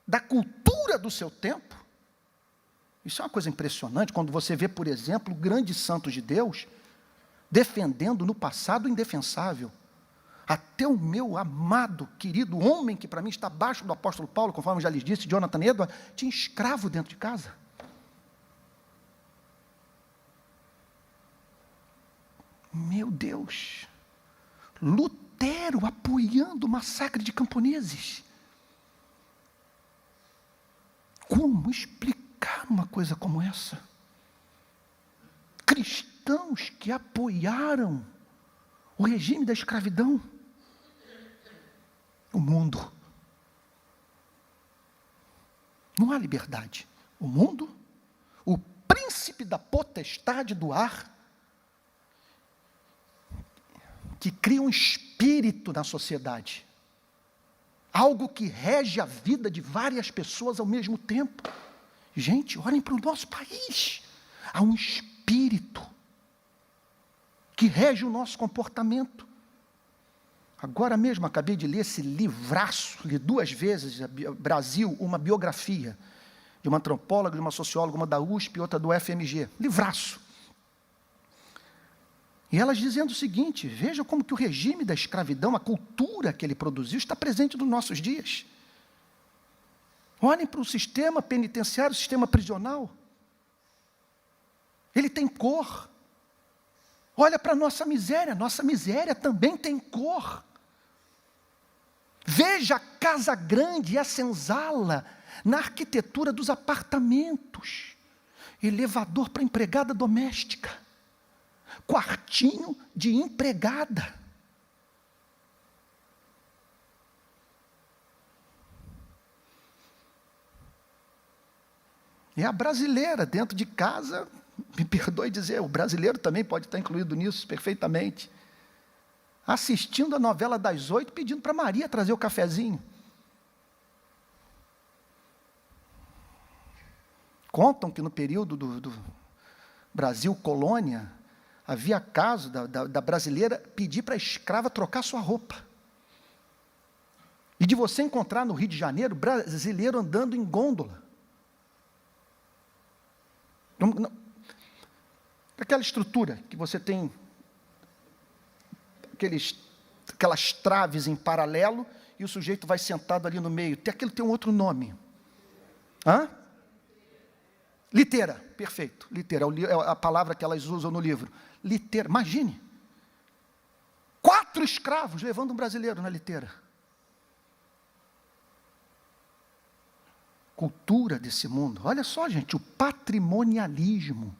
S1: da cultura do seu tempo. Isso é uma coisa impressionante, quando você vê, por exemplo, grandes santos de Deus defendendo no passado o indefensável. Até o meu amado, querido homem, que para mim está abaixo do apóstolo Paulo, conforme eu já lhes disse, Jonathan Edwards, tinha escravo dentro de casa. Meu Deus! Lutero apoiando o massacre de camponeses. Como explicar uma coisa como essa? Cristãos que apoiaram o regime da escravidão. O mundo. Não há liberdade. O mundo, o príncipe da potestade do ar, que cria um espírito na sociedade. Algo que rege a vida de várias pessoas ao mesmo tempo. Gente, olhem para o nosso país. Há um espírito que rege o nosso comportamento. Agora mesmo acabei de ler esse livraço, li 2 vezes, Brasil, uma biografia de uma antropóloga, de uma socióloga, uma da USP e outra do FMG. Livraço. E elas dizendo o seguinte: veja como que o regime da escravidão, a cultura que ele produziu, está presente nos nossos dias. Olhem para o sistema penitenciário, o sistema prisional. Ele tem cor. Olha para a nossa miséria também tem cor. Veja a casa grande e a senzala na arquitetura dos apartamentos. Elevador para empregada doméstica. Quartinho de empregada. É a brasileira dentro de casa, me perdoe dizer, o brasileiro também pode estar incluído nisso perfeitamente. Assistindo a novela das 8, pedindo para Maria trazer o cafezinho. Contam que no período do Brasil colônia, havia caso da brasileira pedir para a escrava trocar sua roupa. E de você encontrar no Rio de Janeiro, brasileiro andando em gôndola. Aquela estrutura que você tem, aquelas traves em paralelo, e o sujeito vai sentado ali no meio. Aquilo tem um outro nome. Liteira, perfeito. Liteira, é a palavra que elas usam no livro. Liteira, imagine. 4 escravos levando um brasileiro na liteira. Cultura desse mundo. Olha só, gente, o patrimonialismo,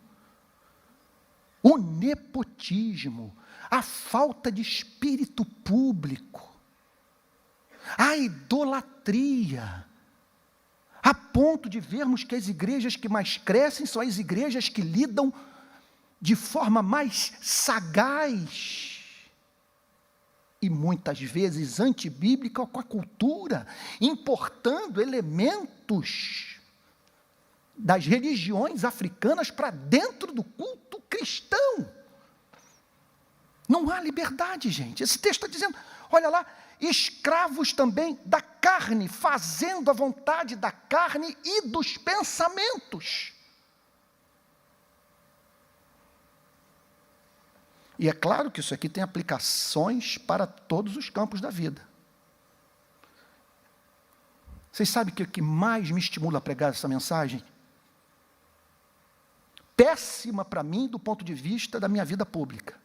S1: o nepotismo, a falta de espírito público, a idolatria, a ponto de vermos que as igrejas que mais crescem são as igrejas que lidam de forma mais sagaz e muitas vezes antibíblica com a cultura, importando elementos das religiões africanas para dentro do culto cristão. Não há liberdade, gente. Esse texto está dizendo, olha lá, escravos também da carne, fazendo a vontade da carne e dos pensamentos. E é claro que isso aqui tem aplicações para todos os campos da vida. Vocês sabem que o que mais me estimula a pregar essa mensagem? Péssima para mim do ponto de vista da minha vida pública.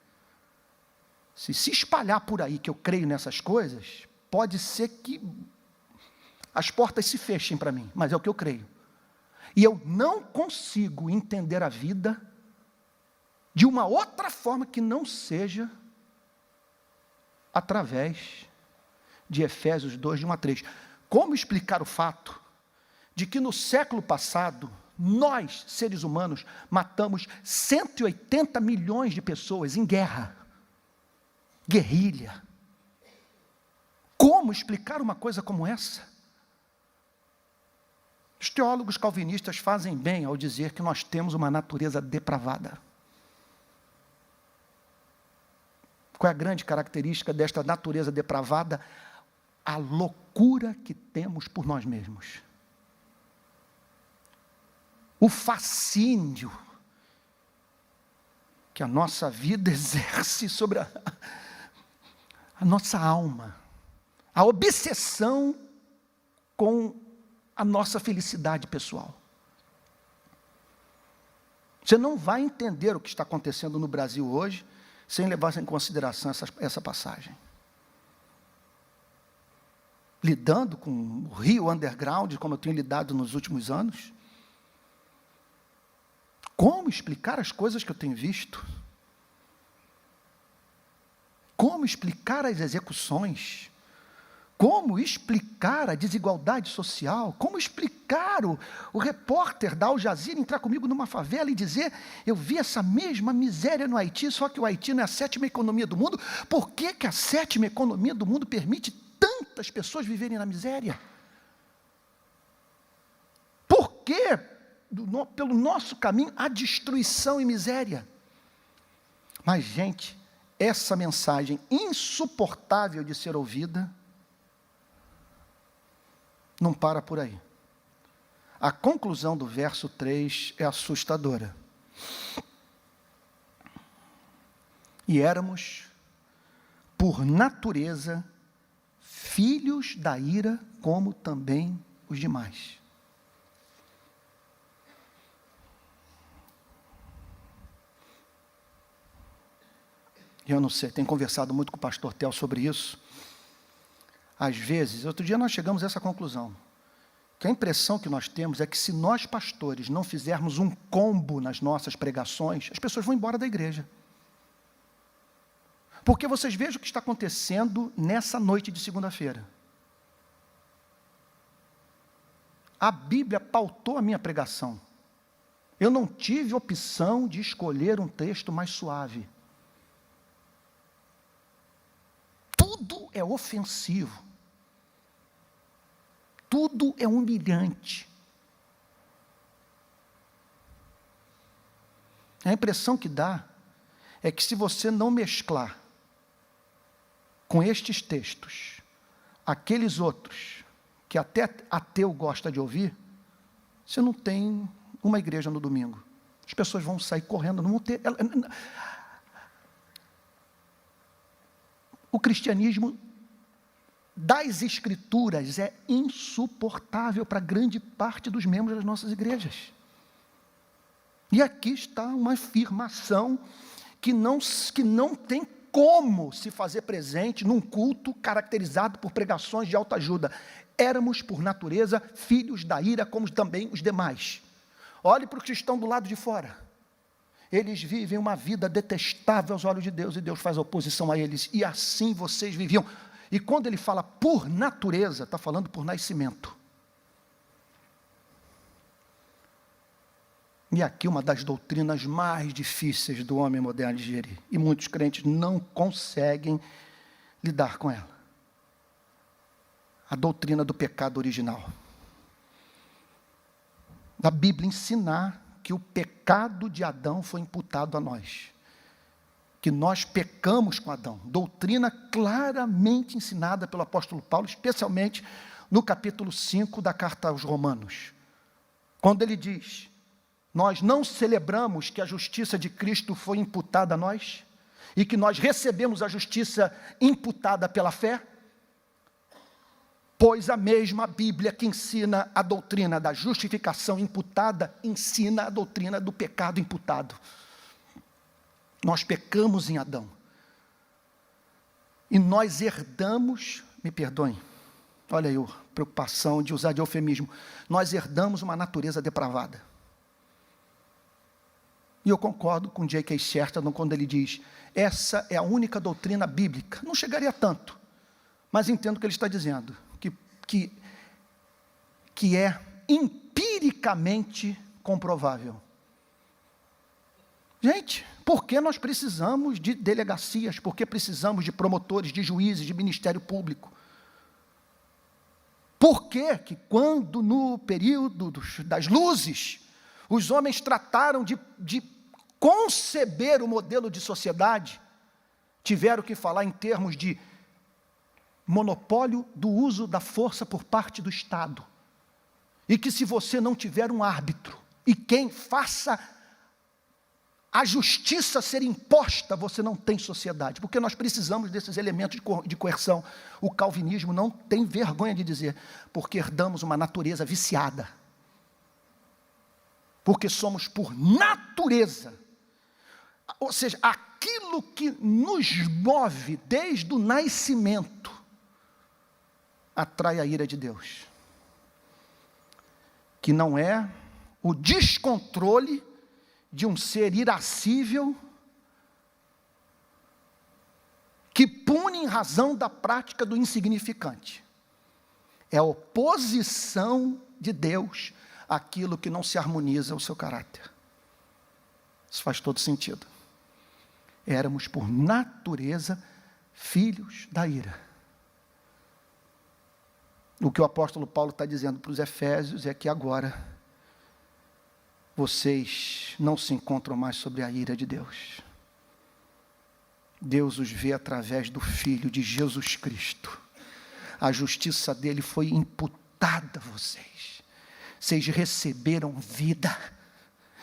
S1: Se espalhar por aí que eu creio nessas coisas, pode ser que as portas se fechem para mim, mas é o que eu creio. E eu não consigo entender a vida de uma outra forma que não seja através de Efésios 2, de 1 a 3. Como explicar o fato de que no século passado, nós, seres humanos, matamos 180 milhões de pessoas em guerra, guerrilha? Como explicar uma coisa como essa? Os teólogos calvinistas fazem bem ao dizer que nós temos uma natureza depravada. Qual é a grande característica desta natureza depravada? A loucura que temos por nós mesmos. O fascínio que a nossa vida exerce sobre a nossa alma. A obsessão com a nossa felicidade pessoal. Você não vai entender o que está acontecendo no Brasil hoje sem levar em consideração essa passagem. Lidando com o Rio Underground, como eu tenho lidado nos últimos anos. Como explicar as coisas que eu tenho visto? Como explicar as execuções? Como explicar a desigualdade social? Como explicar o repórter da Al Jazeera entrar comigo numa favela e dizer, eu vi essa mesma miséria no Haiti, só que o Haiti não é a 7ª economia do mundo. Por que a 7ª economia do mundo permite tantas pessoas viverem na miséria? Por que, pelo nosso caminho, há destruição e miséria? Mas, gente, essa mensagem insuportável de ser ouvida não para por aí. A conclusão do verso 3 é assustadora. E éramos, por natureza, filhos da ira, como também os demais. Eu não sei, tenho conversado muito com o pastor Tel sobre isso. Às vezes, outro dia nós chegamos a essa conclusão, que a impressão que nós temos é que se nós pastores não fizermos um combo nas nossas pregações, as pessoas vão embora da igreja. Porque vocês vejam o que está acontecendo nessa noite de segunda-feira. A Bíblia pautou a minha pregação. Eu não tive opção de escolher um texto mais suave. Tudo é ofensivo. Tudo é humilhante. A impressão que dá é que se você não mesclar com estes textos aqueles outros que até ateu gosta de ouvir, você não tem uma igreja no domingo. As pessoas vão sair correndo, não vão ter... O cristianismo das Escrituras é insuportável para grande parte dos membros das nossas igrejas. E aqui está uma afirmação que não tem como se fazer presente num culto caracterizado por pregações de autoajuda. Éramos, por natureza, filhos da ira, como também os demais. Olhe para os que estão do lado de fora. Eles vivem uma vida detestável aos olhos de Deus, e Deus faz oposição a eles, e assim vocês viviam. E quando ele fala por natureza, está falando por nascimento. E aqui uma das doutrinas mais difíceis do homem moderno de digerir, e muitos crentes não conseguem lidar com ela. A doutrina do pecado original. Da Bíblia ensinar que o pecado de Adão foi imputado a nós. Que nós pecamos com Adão. Doutrina claramente ensinada pelo apóstolo Paulo, especialmente no capítulo 5 da carta aos Romanos. Quando ele diz, nós não celebramos que a justiça de Cristo foi imputada a nós, e que nós recebemos a justiça imputada pela fé, pois a mesma Bíblia que ensina a doutrina da justificação imputada, ensina a doutrina do pecado imputado. Nós pecamos em Adão. E nós herdamos, me perdoem, olha aí a preocupação de usar de eufemismo, nós herdamos uma natureza depravada. E eu concordo com J.K. Chesterton quando ele diz, essa é a única doutrina bíblica. Não chegaria a tanto, mas entendo o que ele está dizendo. Que é empiricamente comprovável. Gente, por que nós precisamos de delegacias? Por que precisamos de promotores, de juízes, de ministério público? Por que quando no período das luzes, os homens trataram de conceber o modelo de sociedade, tiveram que falar em termos de monopólio do uso da força por parte do Estado. E que se você não tiver um árbitro, e quem faça a justiça ser imposta, você não tem sociedade. Porque nós precisamos desses elementos de coerção. O calvinismo não tem vergonha de dizer, porque herdamos uma natureza viciada. Porque somos por natureza. Ou seja, aquilo que nos move desde o nascimento, atrai a ira de Deus, que não é o descontrole de um ser irascível, que pune em razão da prática do insignificante. É a oposição de Deus àquilo que não se harmoniza ao seu caráter. Isso faz todo sentido. Éramos por natureza filhos da ira. O que o apóstolo Paulo está dizendo para os Efésios é que agora vocês não se encontram mais sob a ira de Deus. Deus os vê através do Filho de Jesus Cristo. A justiça dele foi imputada a vocês. Vocês receberam vida.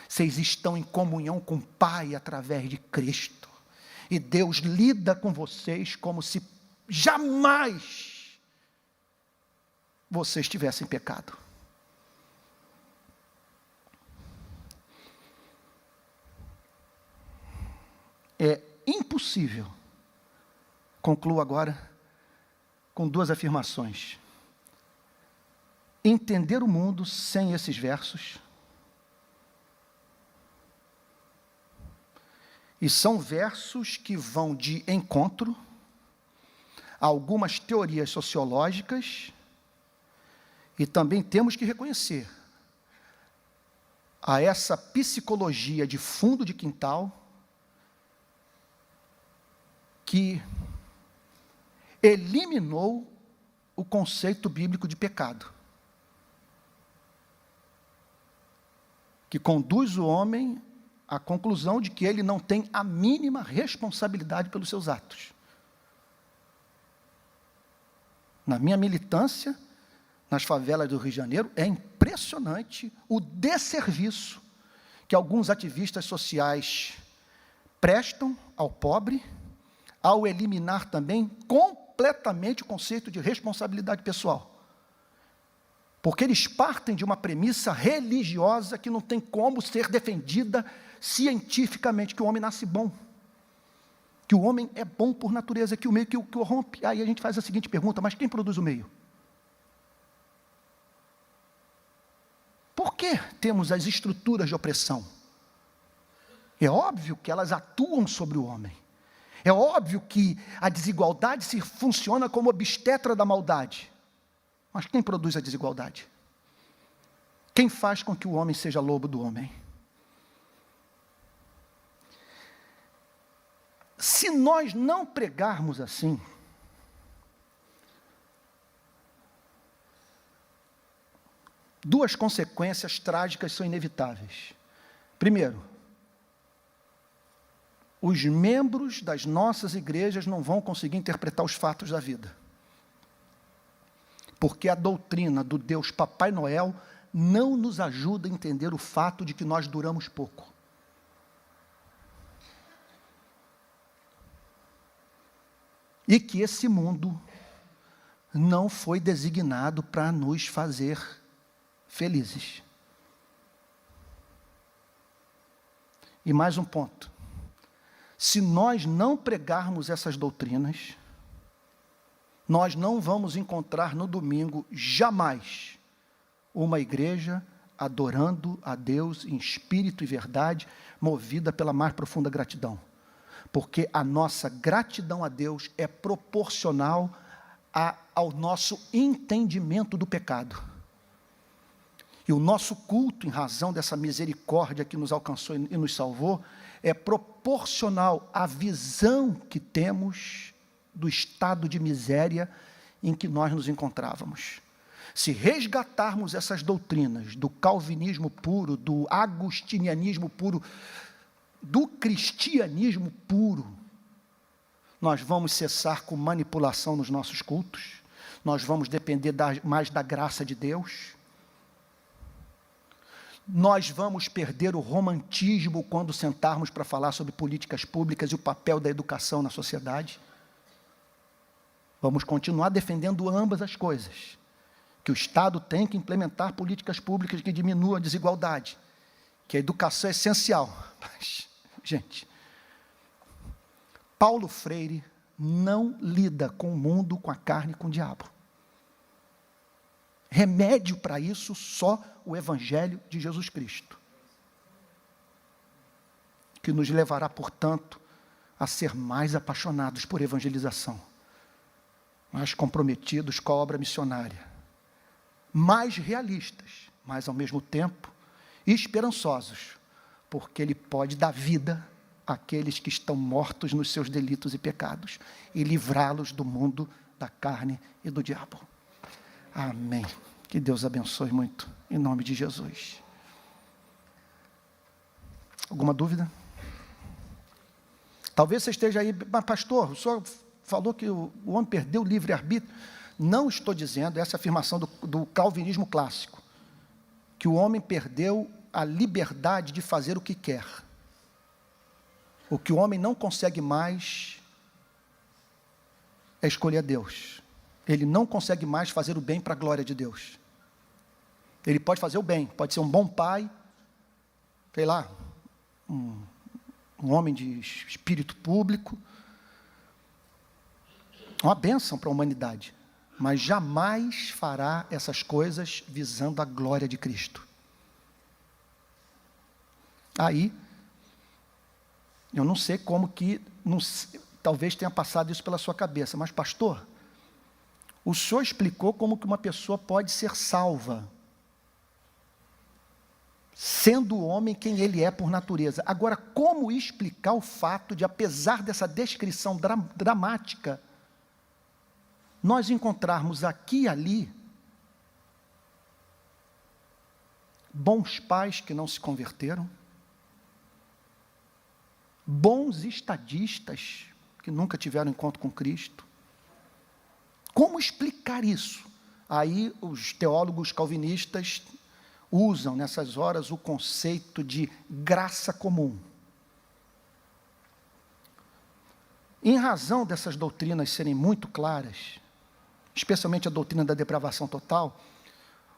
S1: Vocês estão em comunhão com o Pai através de Cristo. E Deus lida com vocês como se jamais vocês tivessem pecado. É impossível, concluo agora com duas afirmações, entender o mundo sem esses versos, e são versos que vão de encontro a algumas teorias sociológicas, e também temos que reconhecer a essa psicologia de fundo de quintal, que eliminou o conceito bíblico de pecado, que conduz o homem à conclusão de que ele não tem a mínima responsabilidade pelos seus atos. Na minha militância, nas favelas do Rio de Janeiro, é impressionante o desserviço que alguns ativistas sociais prestam ao pobre, ao eliminar também completamente o conceito de responsabilidade pessoal. Porque eles partem de uma premissa religiosa que não tem como ser defendida cientificamente, que o homem nasce bom, que o homem é bom por natureza, que o meio que o corrompe. Aí a gente faz a seguinte pergunta: mas quem produz o meio? Por que temos as estruturas de opressão? É óbvio que elas atuam sobre o homem. É óbvio que a desigualdade se funciona como obstetra da maldade. Mas quem produz a desigualdade? Quem faz com que o homem seja lobo do homem? Se nós não pregarmos assim, duas consequências trágicas são inevitáveis. Primeiro, os membros das nossas igrejas não vão conseguir interpretar os fatos da vida. Porque a doutrina do Deus Papai Noel não nos ajuda a entender o fato de que nós duramos pouco. E que esse mundo não foi designado para nos fazer felizes. E mais um ponto. Se nós não pregarmos essas doutrinas, nós não vamos encontrar no domingo, jamais, uma igreja adorando a Deus em espírito e verdade, movida pela mais profunda gratidão. Porque a nossa gratidão a Deus é proporcional ao nosso entendimento do pecado. E o nosso culto, em razão dessa misericórdia que nos alcançou e nos salvou, é proporcional à visão que temos do estado de miséria em que nós nos encontrávamos. Se resgatarmos essas doutrinas do calvinismo puro, do agostinianismo puro, do cristianismo puro, nós vamos cessar com manipulação nos nossos cultos, nós vamos depender mais da graça de Deus, nós vamos perder o romantismo quando sentarmos para falar sobre políticas públicas e o papel da educação na sociedade. Vamos continuar defendendo ambas as coisas, que o Estado tem que implementar políticas públicas que diminuam a desigualdade, que a educação é essencial. Mas, gente, Paulo Freire não lida com o mundo, com a carne e com o diabo. Remédio para isso, só o Evangelho de Jesus Cristo, que nos levará, portanto, a ser mais apaixonados por evangelização, mais comprometidos com a obra missionária, mais realistas, mas ao mesmo tempo esperançosos, porque Ele pode dar vida àqueles que estão mortos nos seus delitos e pecados e livrá-los do mundo da carne e do diabo. Amém. Que Deus abençoe muito, em nome de Jesus. Alguma dúvida? Talvez você esteja aí, mas pastor, o senhor falou que o homem perdeu o livre-arbítrio. Não estou dizendo, essa afirmação do calvinismo clássico, que o homem perdeu a liberdade de fazer o que quer. O que o homem não consegue mais é escolher Deus. Ele não consegue mais fazer o bem para a glória de Deus. Ele pode fazer o bem, pode ser um bom pai, sei lá, um homem de espírito público, uma bênção para a humanidade, mas jamais fará essas coisas visando a glória de Cristo. Aí, eu não sei como que, talvez tenha passado isso pela sua cabeça, mas pastor, o senhor explicou como que uma pessoa pode ser salva, sendo o homem quem ele é por natureza. Agora, como explicar o fato de, apesar dessa descrição dramática, nós encontrarmos aqui e ali bons pais que não se converteram, bons estadistas que nunca tiveram encontro com Cristo? Como explicar isso? Aí os teólogos calvinistas usam nessas horas o conceito de graça comum. Em razão dessas doutrinas serem muito claras, especialmente a doutrina da depravação total,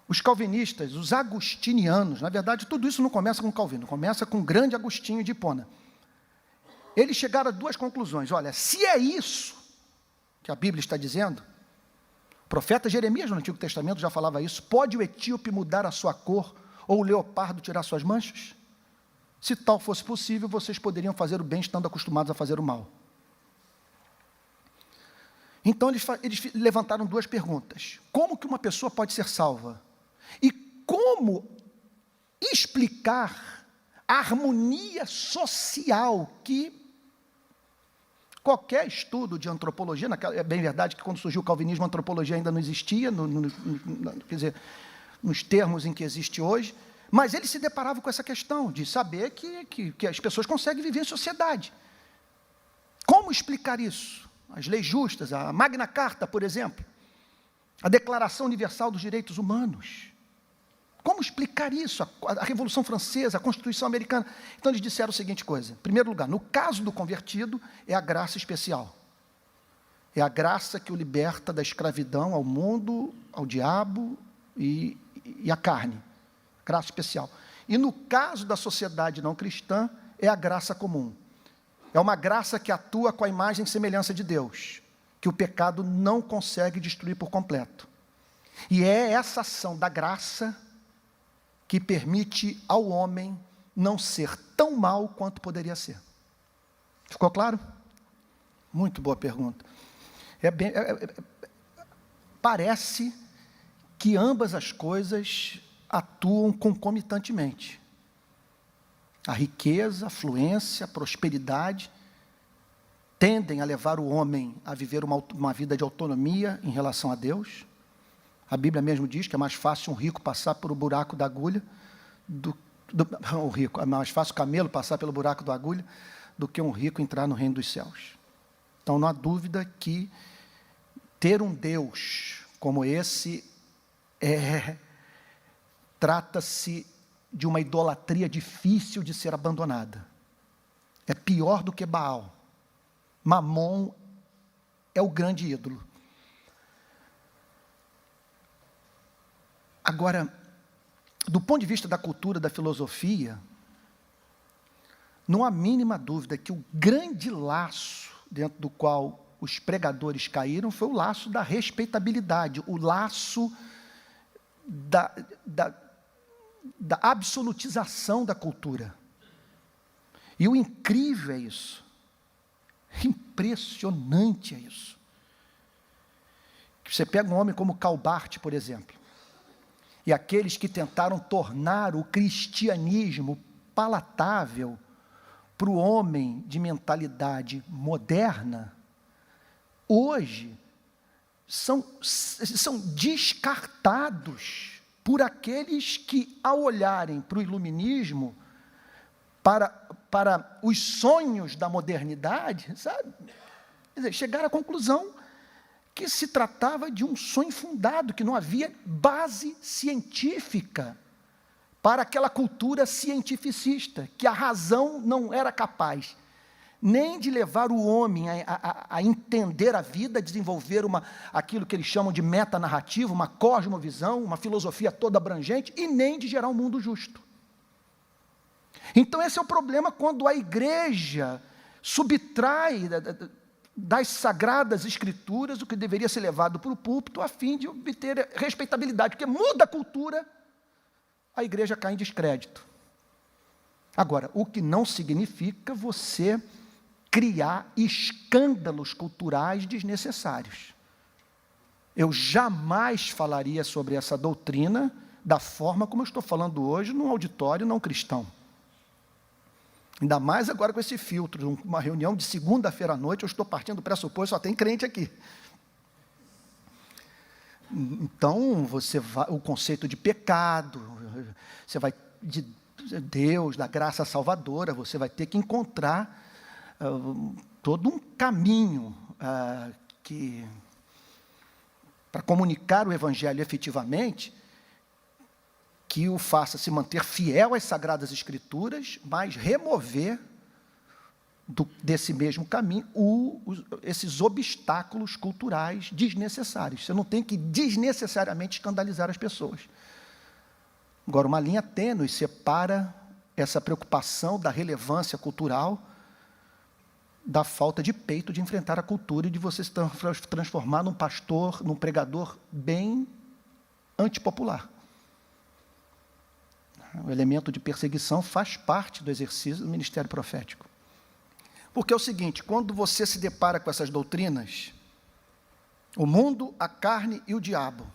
S1: os calvinistas, os agostinianos, na verdade tudo isso não começa com Calvino, começa com o grande Agostinho de Hipona. Eles chegaram a duas conclusões. Olha, se é isso que a Bíblia está dizendo, o profeta Jeremias no Antigo Testamento já falava isso, pode o etíope mudar a sua cor ou o leopardo tirar suas manchas? Se tal fosse possível, vocês poderiam fazer o bem estando acostumados a fazer o mal. Então eles levantaram duas perguntas. Como que uma pessoa pode ser salva? E como explicar a harmonia social que qualquer estudo de antropologia, é bem verdade que quando surgiu o calvinismo, a antropologia ainda não existia, quer dizer, nos termos em que existe hoje, mas ele se deparava com essa questão de saber que as pessoas conseguem viver em sociedade. Como explicar isso? As leis justas, a Magna Carta, por exemplo, a Declaração Universal dos Direitos Humanos. Como explicar isso? A Revolução Francesa, a Constituição Americana. Então eles disseram a seguinte coisa: em primeiro lugar, no caso do convertido, é a graça especial. É a graça que o liberta da escravidão ao mundo, ao diabo e à carne. Graça especial. E no caso da sociedade não cristã, é a graça comum. É uma graça que atua com a imagem e semelhança de Deus, que o pecado não consegue destruir por completo. E é essa ação da graça que permite ao homem não ser tão mal quanto poderia ser. Ficou claro? Muito boa pergunta. Parece que ambas as coisas atuam concomitantemente. A riqueza, a fluência, a prosperidade tendem a levar o homem a viver uma vida de autonomia em relação a Deus. A Bíblia mesmo diz que é mais fácil um rico passar por o buraco da agulha, é mais fácil o camelo passar pelo buraco da agulha do que um rico entrar no reino dos céus. Então não há dúvida que ter um Deus como esse trata-se de uma idolatria difícil de ser abandonada. É pior do que Baal. Mamon é o grande ídolo. Agora, do ponto de vista da cultura, da filosofia, não há mínima dúvida que o grande laço dentro do qual os pregadores caíram foi o laço da respeitabilidade, o laço da absolutização da cultura. E o incrível é isso. Impressionante é isso. Você pega um homem como Calbart, por exemplo, e aqueles que tentaram tornar o cristianismo palatável para o homem de mentalidade moderna, hoje são descartados por aqueles que, ao olharem para o iluminismo, para para os sonhos da modernidade, sabe? Quer dizer, chegaram à conclusão que se tratava de um sonho infundado, que não havia base científica para aquela cultura cientificista, que a razão não era capaz nem de levar o homem a entender a vida, a desenvolver aquilo que eles chamam de metanarrativa, uma cosmovisão, uma filosofia toda abrangente, e nem de gerar um mundo justo. Então esse é o problema quando a igreja subtrai das sagradas escrituras o que deveria ser levado para o púlpito a fim de obter respeitabilidade, porque muda a cultura, a igreja cai em descrédito. Agora, o que não significa você criar escândalos culturais desnecessários. Eu jamais falaria sobre essa doutrina da forma como eu estou falando hoje num auditório não cristão. Ainda mais agora com esse filtro, uma reunião de segunda-feira à noite, eu estou partindo do pressuposto, só tem crente aqui. Então, o conceito de pecado, você vai, de Deus, da graça salvadora, você vai ter que encontrar todo um caminho para comunicar o Evangelho efetivamente, que o faça se manter fiel às Sagradas Escrituras, mas remover desse mesmo caminho esses obstáculos culturais desnecessários. Você não tem que desnecessariamente escandalizar as pessoas. Agora, uma linha tênue separa essa preocupação da relevância cultural da falta de peito de enfrentar a cultura e de você se transformar num pastor, num pregador bem antipopular. O elemento de perseguição faz parte do exercício do ministério profético. Porque é o seguinte, quando você se depara com essas doutrinas, o mundo, a carne e o diabo,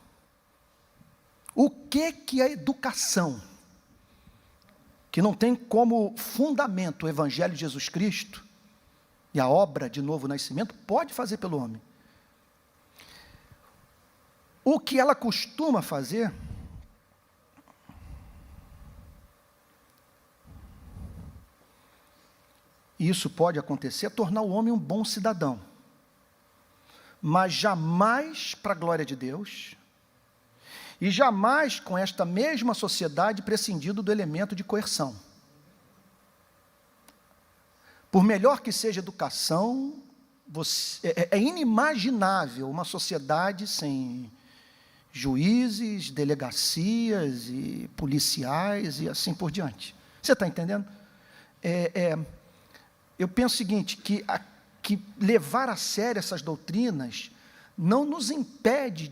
S1: o que é educação, que não tem como fundamento o Evangelho de Jesus Cristo e a obra de novo nascimento, pode fazer pelo homem? O que ela costuma fazer e isso pode acontecer, é tornar o homem um bom cidadão, mas jamais para a glória de Deus, e jamais com esta mesma sociedade prescindindo do elemento de coerção. Por melhor que seja a educação, é inimaginável uma sociedade sem juízes, delegacias e policiais e assim por diante. Você está entendendo? Eu penso o seguinte, que levar a sério essas doutrinas não nos impede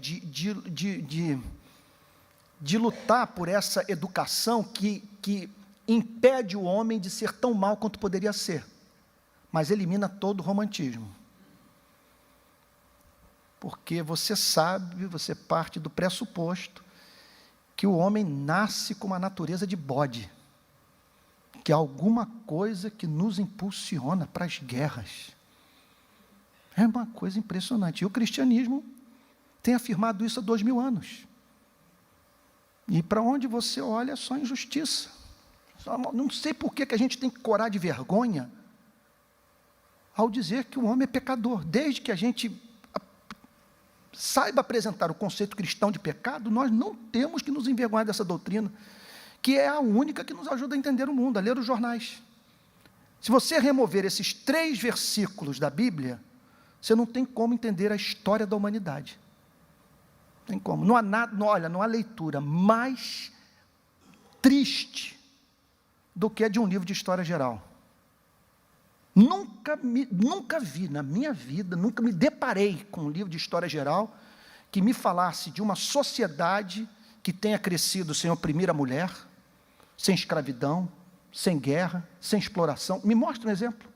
S1: de lutar por essa educação que impede o homem de ser tão mal quanto poderia ser, mas elimina todo o romantismo. Porque você sabe, você parte do pressuposto que o homem nasce com uma natureza de bode, que há alguma coisa que nos impulsiona para as guerras. É uma coisa impressionante. E o cristianismo tem afirmado isso há 2000 anos. E para onde você olha, é só injustiça. Não sei por que a gente tem que corar de vergonha ao dizer que o homem é pecador. Desde que a gente saiba apresentar o conceito cristão de pecado, nós não temos que nos envergonhar dessa doutrina, que é a única que nos ajuda a entender o mundo, a ler os jornais. Se você remover esses 3 versículos da Bíblia, você não tem como entender a história da humanidade. Não tem como. Não há nada, não há leitura mais triste do que a de um livro de história geral. Nunca vi na minha vida, nunca me deparei com um livro de história geral que me falasse de uma sociedade que tenha crescido sem oprimir a mulher, sem escravidão, sem guerra, sem exploração. Me mostra um exemplo.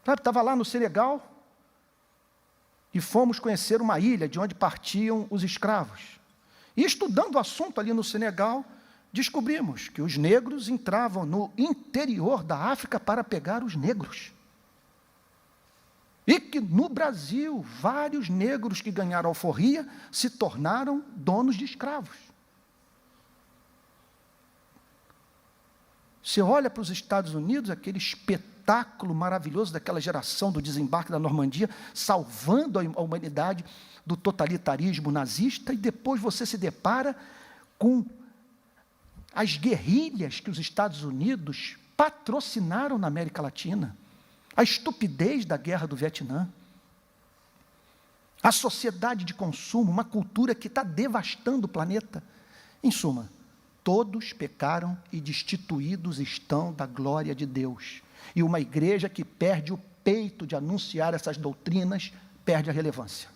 S1: Sabe, estava lá no Senegal e fomos conhecer uma ilha de onde partiam os escravos. E estudando o assunto ali no Senegal, descobrimos que os negros entravam no interior da África para pegar os negros. E que no Brasil, vários negros que ganharam alforria se tornaram donos de escravos. Você olha para os Estados Unidos, aquele espetáculo maravilhoso daquela geração do desembarque da Normandia, salvando a humanidade do totalitarismo nazista, e depois você se depara com as guerrilhas que os Estados Unidos patrocinaram na América Latina, a estupidez da guerra do Vietnã, a sociedade de consumo, uma cultura que está devastando o planeta. Em suma, todos pecaram e destituídos estão da glória de Deus. E uma igreja que perde o peito de anunciar essas doutrinas, perde a relevância.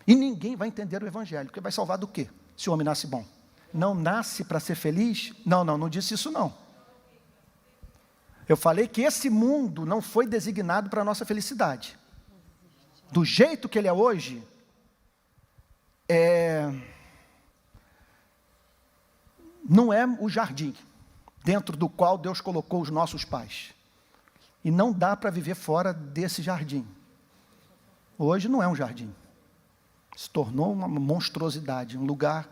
S1: E ninguém vai entender o evangelho, porque vai salvar do quê? Se o homem nasce bom. Não nasce para ser feliz? Não disse isso não. Eu falei que esse mundo não foi designado para a nossa felicidade. Do jeito que ele é hoje, não é o jardim dentro do qual Deus colocou os nossos pais. E não dá para viver fora desse jardim. Hoje não é um jardim. Se tornou uma monstruosidade, um lugar.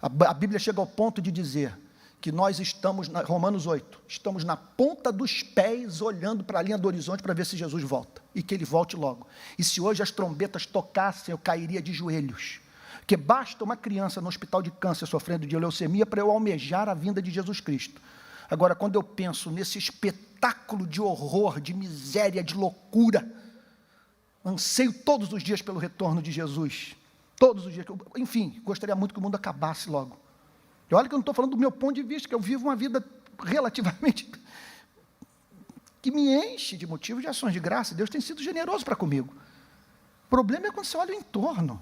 S1: A Bíblia chega ao ponto de dizer que nós estamos, Romanos 8, estamos na ponta dos pés, olhando para a linha do horizonte para ver se Jesus volta, e que Ele volte logo. E se hoje as trombetas tocassem, eu cairia de joelhos, porque basta uma criança no hospital de câncer sofrendo de leucemia para eu almejar a vinda de Jesus Cristo. Agora, quando eu penso nesse espetáculo de horror, de miséria, de loucura, anseio todos os dias pelo retorno de Jesus, todos os dias, enfim, gostaria muito que o mundo acabasse logo. E olha que eu não estou falando do meu ponto de vista, que eu vivo uma vida relativamente, que me enche de motivos de ações de graça. Deus tem sido generoso para comigo. O problema é quando você olha o entorno.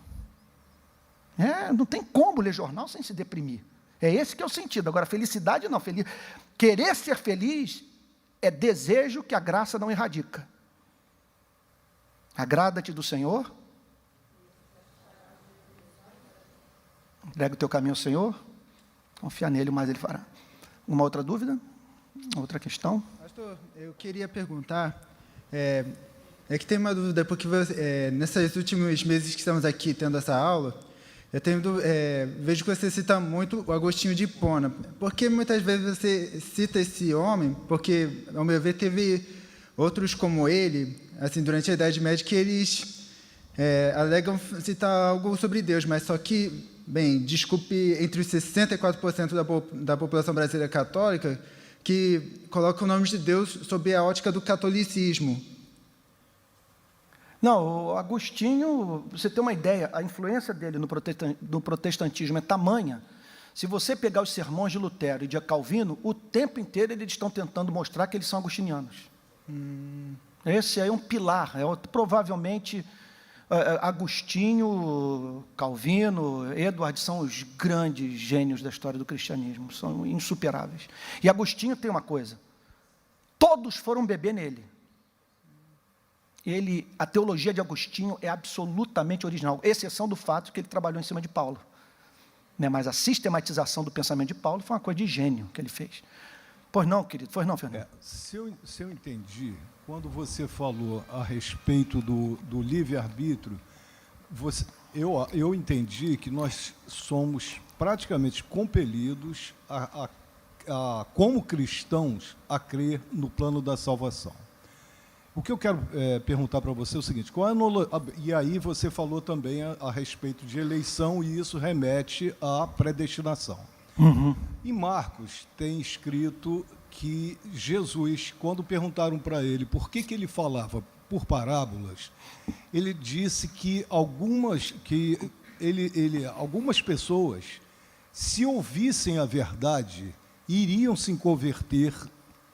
S1: Não tem como ler jornal sem se deprimir. É esse que é o sentido. Agora, felicidade não. Querer ser feliz é desejo que a graça não erradica. Agrada-te do Senhor. Entrega o teu caminho ao Senhor. Confia nele, mas ele fará. Uma outra dúvida? Outra questão?
S2: Pastor, eu queria perguntar, que tem uma dúvida, porque nesses últimos meses que estamos aqui tendo essa aula, vejo que você cita muito o Agostinho de Hipona. Por que muitas vezes você cita esse homem? Porque, ao meu ver, teve outros como ele, assim, durante a Idade Média, que eles alegam citar algo sobre Deus, mas só que, bem, desculpe, entre os 64% da população brasileira católica, que coloca o nome de Deus sob a ótica do catolicismo.
S1: Não, o Agostinho, você tem uma ideia, a influência dele no protestantismo é tamanha. Se você pegar os sermões de Lutero e de Calvino, o tempo inteiro eles estão tentando mostrar que eles são agostinianos. Esse aí é um pilar, provavelmente Agostinho, Calvino, Edward são os grandes gênios da história do cristianismo, são insuperáveis. E Agostinho tem uma coisa, todos foram beber nele. A teologia de Agostinho é absolutamente original, exceção do fato que ele trabalhou em cima de Paulo. Mas a sistematização do pensamento de Paulo foi uma coisa de gênio que ele fez. Pois não, querido, pois não, Fernando?
S3: Se eu entendi, quando você falou a respeito do livre-arbítrio, eu entendi que nós somos praticamente compelidos, como cristãos, a crer no plano da salvação. O que eu quero perguntar para você é o seguinte, e aí você falou também a respeito de eleição, e isso remete à predestinação. Em Marcos tem escrito que Jesus, quando perguntaram para ele por que ele falava por parábolas, ele disse que algumas pessoas, se ouvissem a verdade, iriam se converter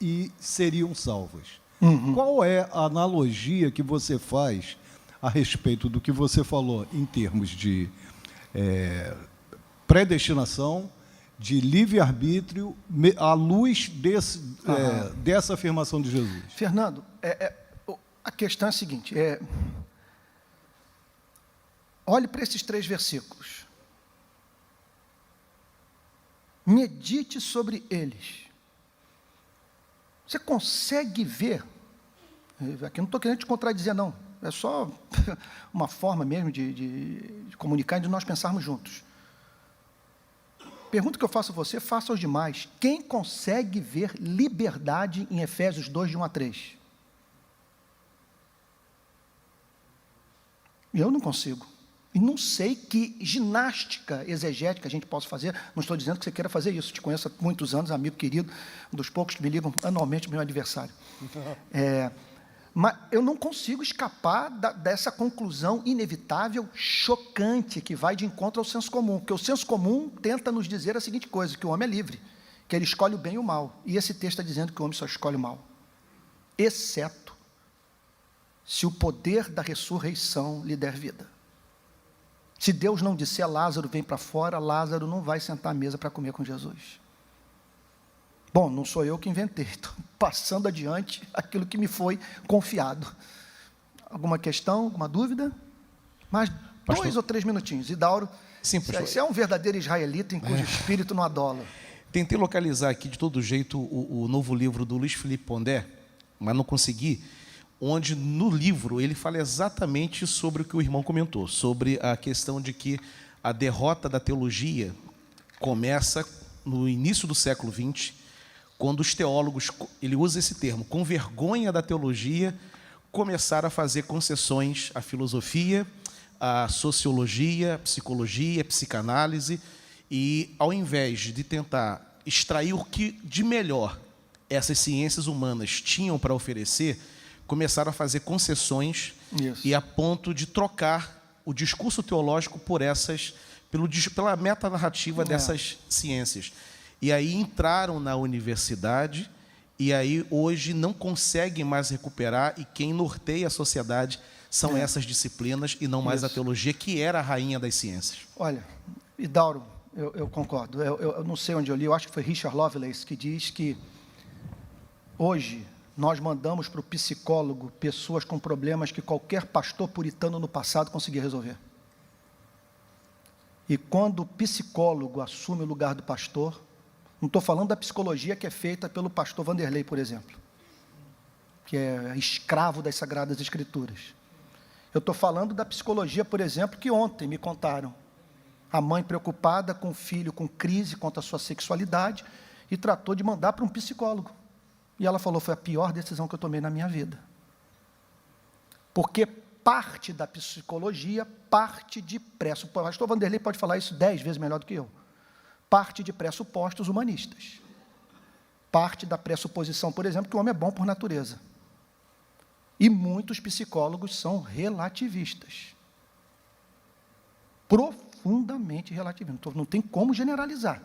S3: e seriam salvas. Qual é a analogia que você faz a respeito do que você falou em termos de predestinação, de livre-arbítrio, à luz dessa afirmação de Jesus?
S1: Fernando, a questão é a seguinte, olhe para esses 3 versículos. Medite sobre eles. Você consegue ver, aqui não estou querendo te contradizer, não, é só uma forma mesmo de comunicar e de nós pensarmos juntos. pergunta que eu faço a você, faça aos demais. Quem consegue ver liberdade em Efésios 2, de 1 a 3? Eu não consigo. E não sei que ginástica exegética a gente possa fazer. Não estou dizendo que você queira fazer isso. Te conheço há muitos anos, amigo querido, um dos poucos que me ligam anualmente no meu aniversário. Mas eu não consigo escapar dessa conclusão inevitável, chocante, que vai de encontro ao senso comum. Porque o senso comum tenta nos dizer a seguinte coisa, que o homem é livre, que ele escolhe o bem e o mal. E esse texto está dizendo que o homem só escolhe o mal. Exceto se o poder da ressurreição lhe der vida. Se Deus não disser Lázaro vem para fora, Lázaro não vai sentar à mesa para comer com Jesus. Bom, não sou eu que inventei, estou passando adiante aquilo que me foi confiado. Alguma questão, alguma dúvida? Mais pastor, 2 ou 3 minutinhos. Idauro,
S4: sim,
S1: você é um verdadeiro israelita em cujo espírito não adola.
S4: Tentei localizar aqui de todo jeito o novo livro do Luiz Felipe Pondé, mas não consegui, onde no livro ele fala exatamente sobre o que o irmão comentou, sobre a questão de que a derrota da teologia começa no início do século XX, quando os teólogos, ele usa esse termo, com vergonha da teologia, começaram a fazer concessões à filosofia, à sociologia, à psicologia, à psicanálise, e ao invés de tentar extrair o que de melhor essas ciências humanas tinham para oferecer, começaram a fazer concessões. Isso. E a ponto de trocar o discurso teológico por pela metanarrativa dessas ciências. E aí entraram na universidade, e aí hoje não conseguem mais recuperar, e quem norteia a sociedade são essas disciplinas, e não mais a teologia, que era a rainha das ciências.
S1: Olha, Idauro, eu concordo. Eu não sei onde eu li, eu acho que foi Richard Lovelace, que diz que hoje nós mandamos para o psicólogo pessoas com problemas que qualquer pastor puritano no passado conseguia resolver. E quando o psicólogo assume o lugar do pastor, não estou falando da psicologia que é feita pelo pastor Vanderlei, por exemplo, que é escravo das Sagradas Escrituras. Eu estou falando da psicologia, por exemplo, que ontem me contaram. A mãe preocupada com o filho com crise quanto à sua sexualidade e tratou de mandar para um psicólogo. E ela falou, foi a pior decisão que eu tomei na minha vida. Porque parte da psicologia, parte de pressupostos. O pastor Vanderlei pode falar isso 10 vezes melhor do que eu. Parte de pressupostos humanistas. Parte da pressuposição, por exemplo, que o homem é bom por natureza. E muitos psicólogos são relativistas. Profundamente relativistas. Não tem como generalizar.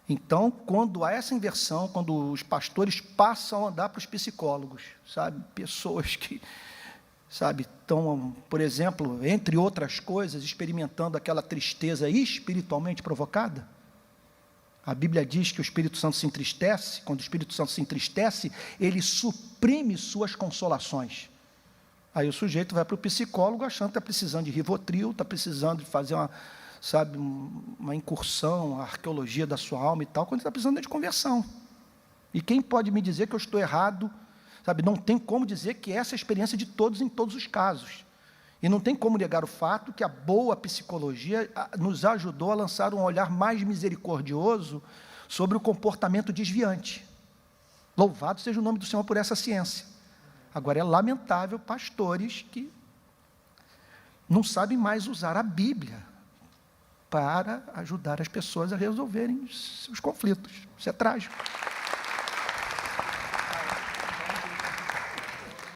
S1: Então, quando há essa inversão, quando os pastores passam a andar para os psicólogos, sabe, pessoas que, sabe, estão, por exemplo, entre outras coisas, experimentando aquela tristeza espiritualmente provocada. A Bíblia diz que o Espírito Santo se entristece, quando o Espírito Santo se entristece, ele suprime suas consolações. Aí o sujeito vai para o psicólogo achando que está precisando de Rivotril, está precisando de fazer uma incursão, a arqueologia da sua alma e tal, quando está precisando de conversão. E quem pode me dizer que eu estou errado? Sabe, não tem como dizer que essa é a experiência de todos em todos os casos. E não tem como negar o fato que a boa psicologia nos ajudou a lançar um olhar mais misericordioso sobre o comportamento desviante. Louvado seja o nome do Senhor por essa ciência. Agora, é lamentável pastores que não sabem mais usar a Bíblia para ajudar as pessoas a resolverem seus conflitos. Isso é trágico.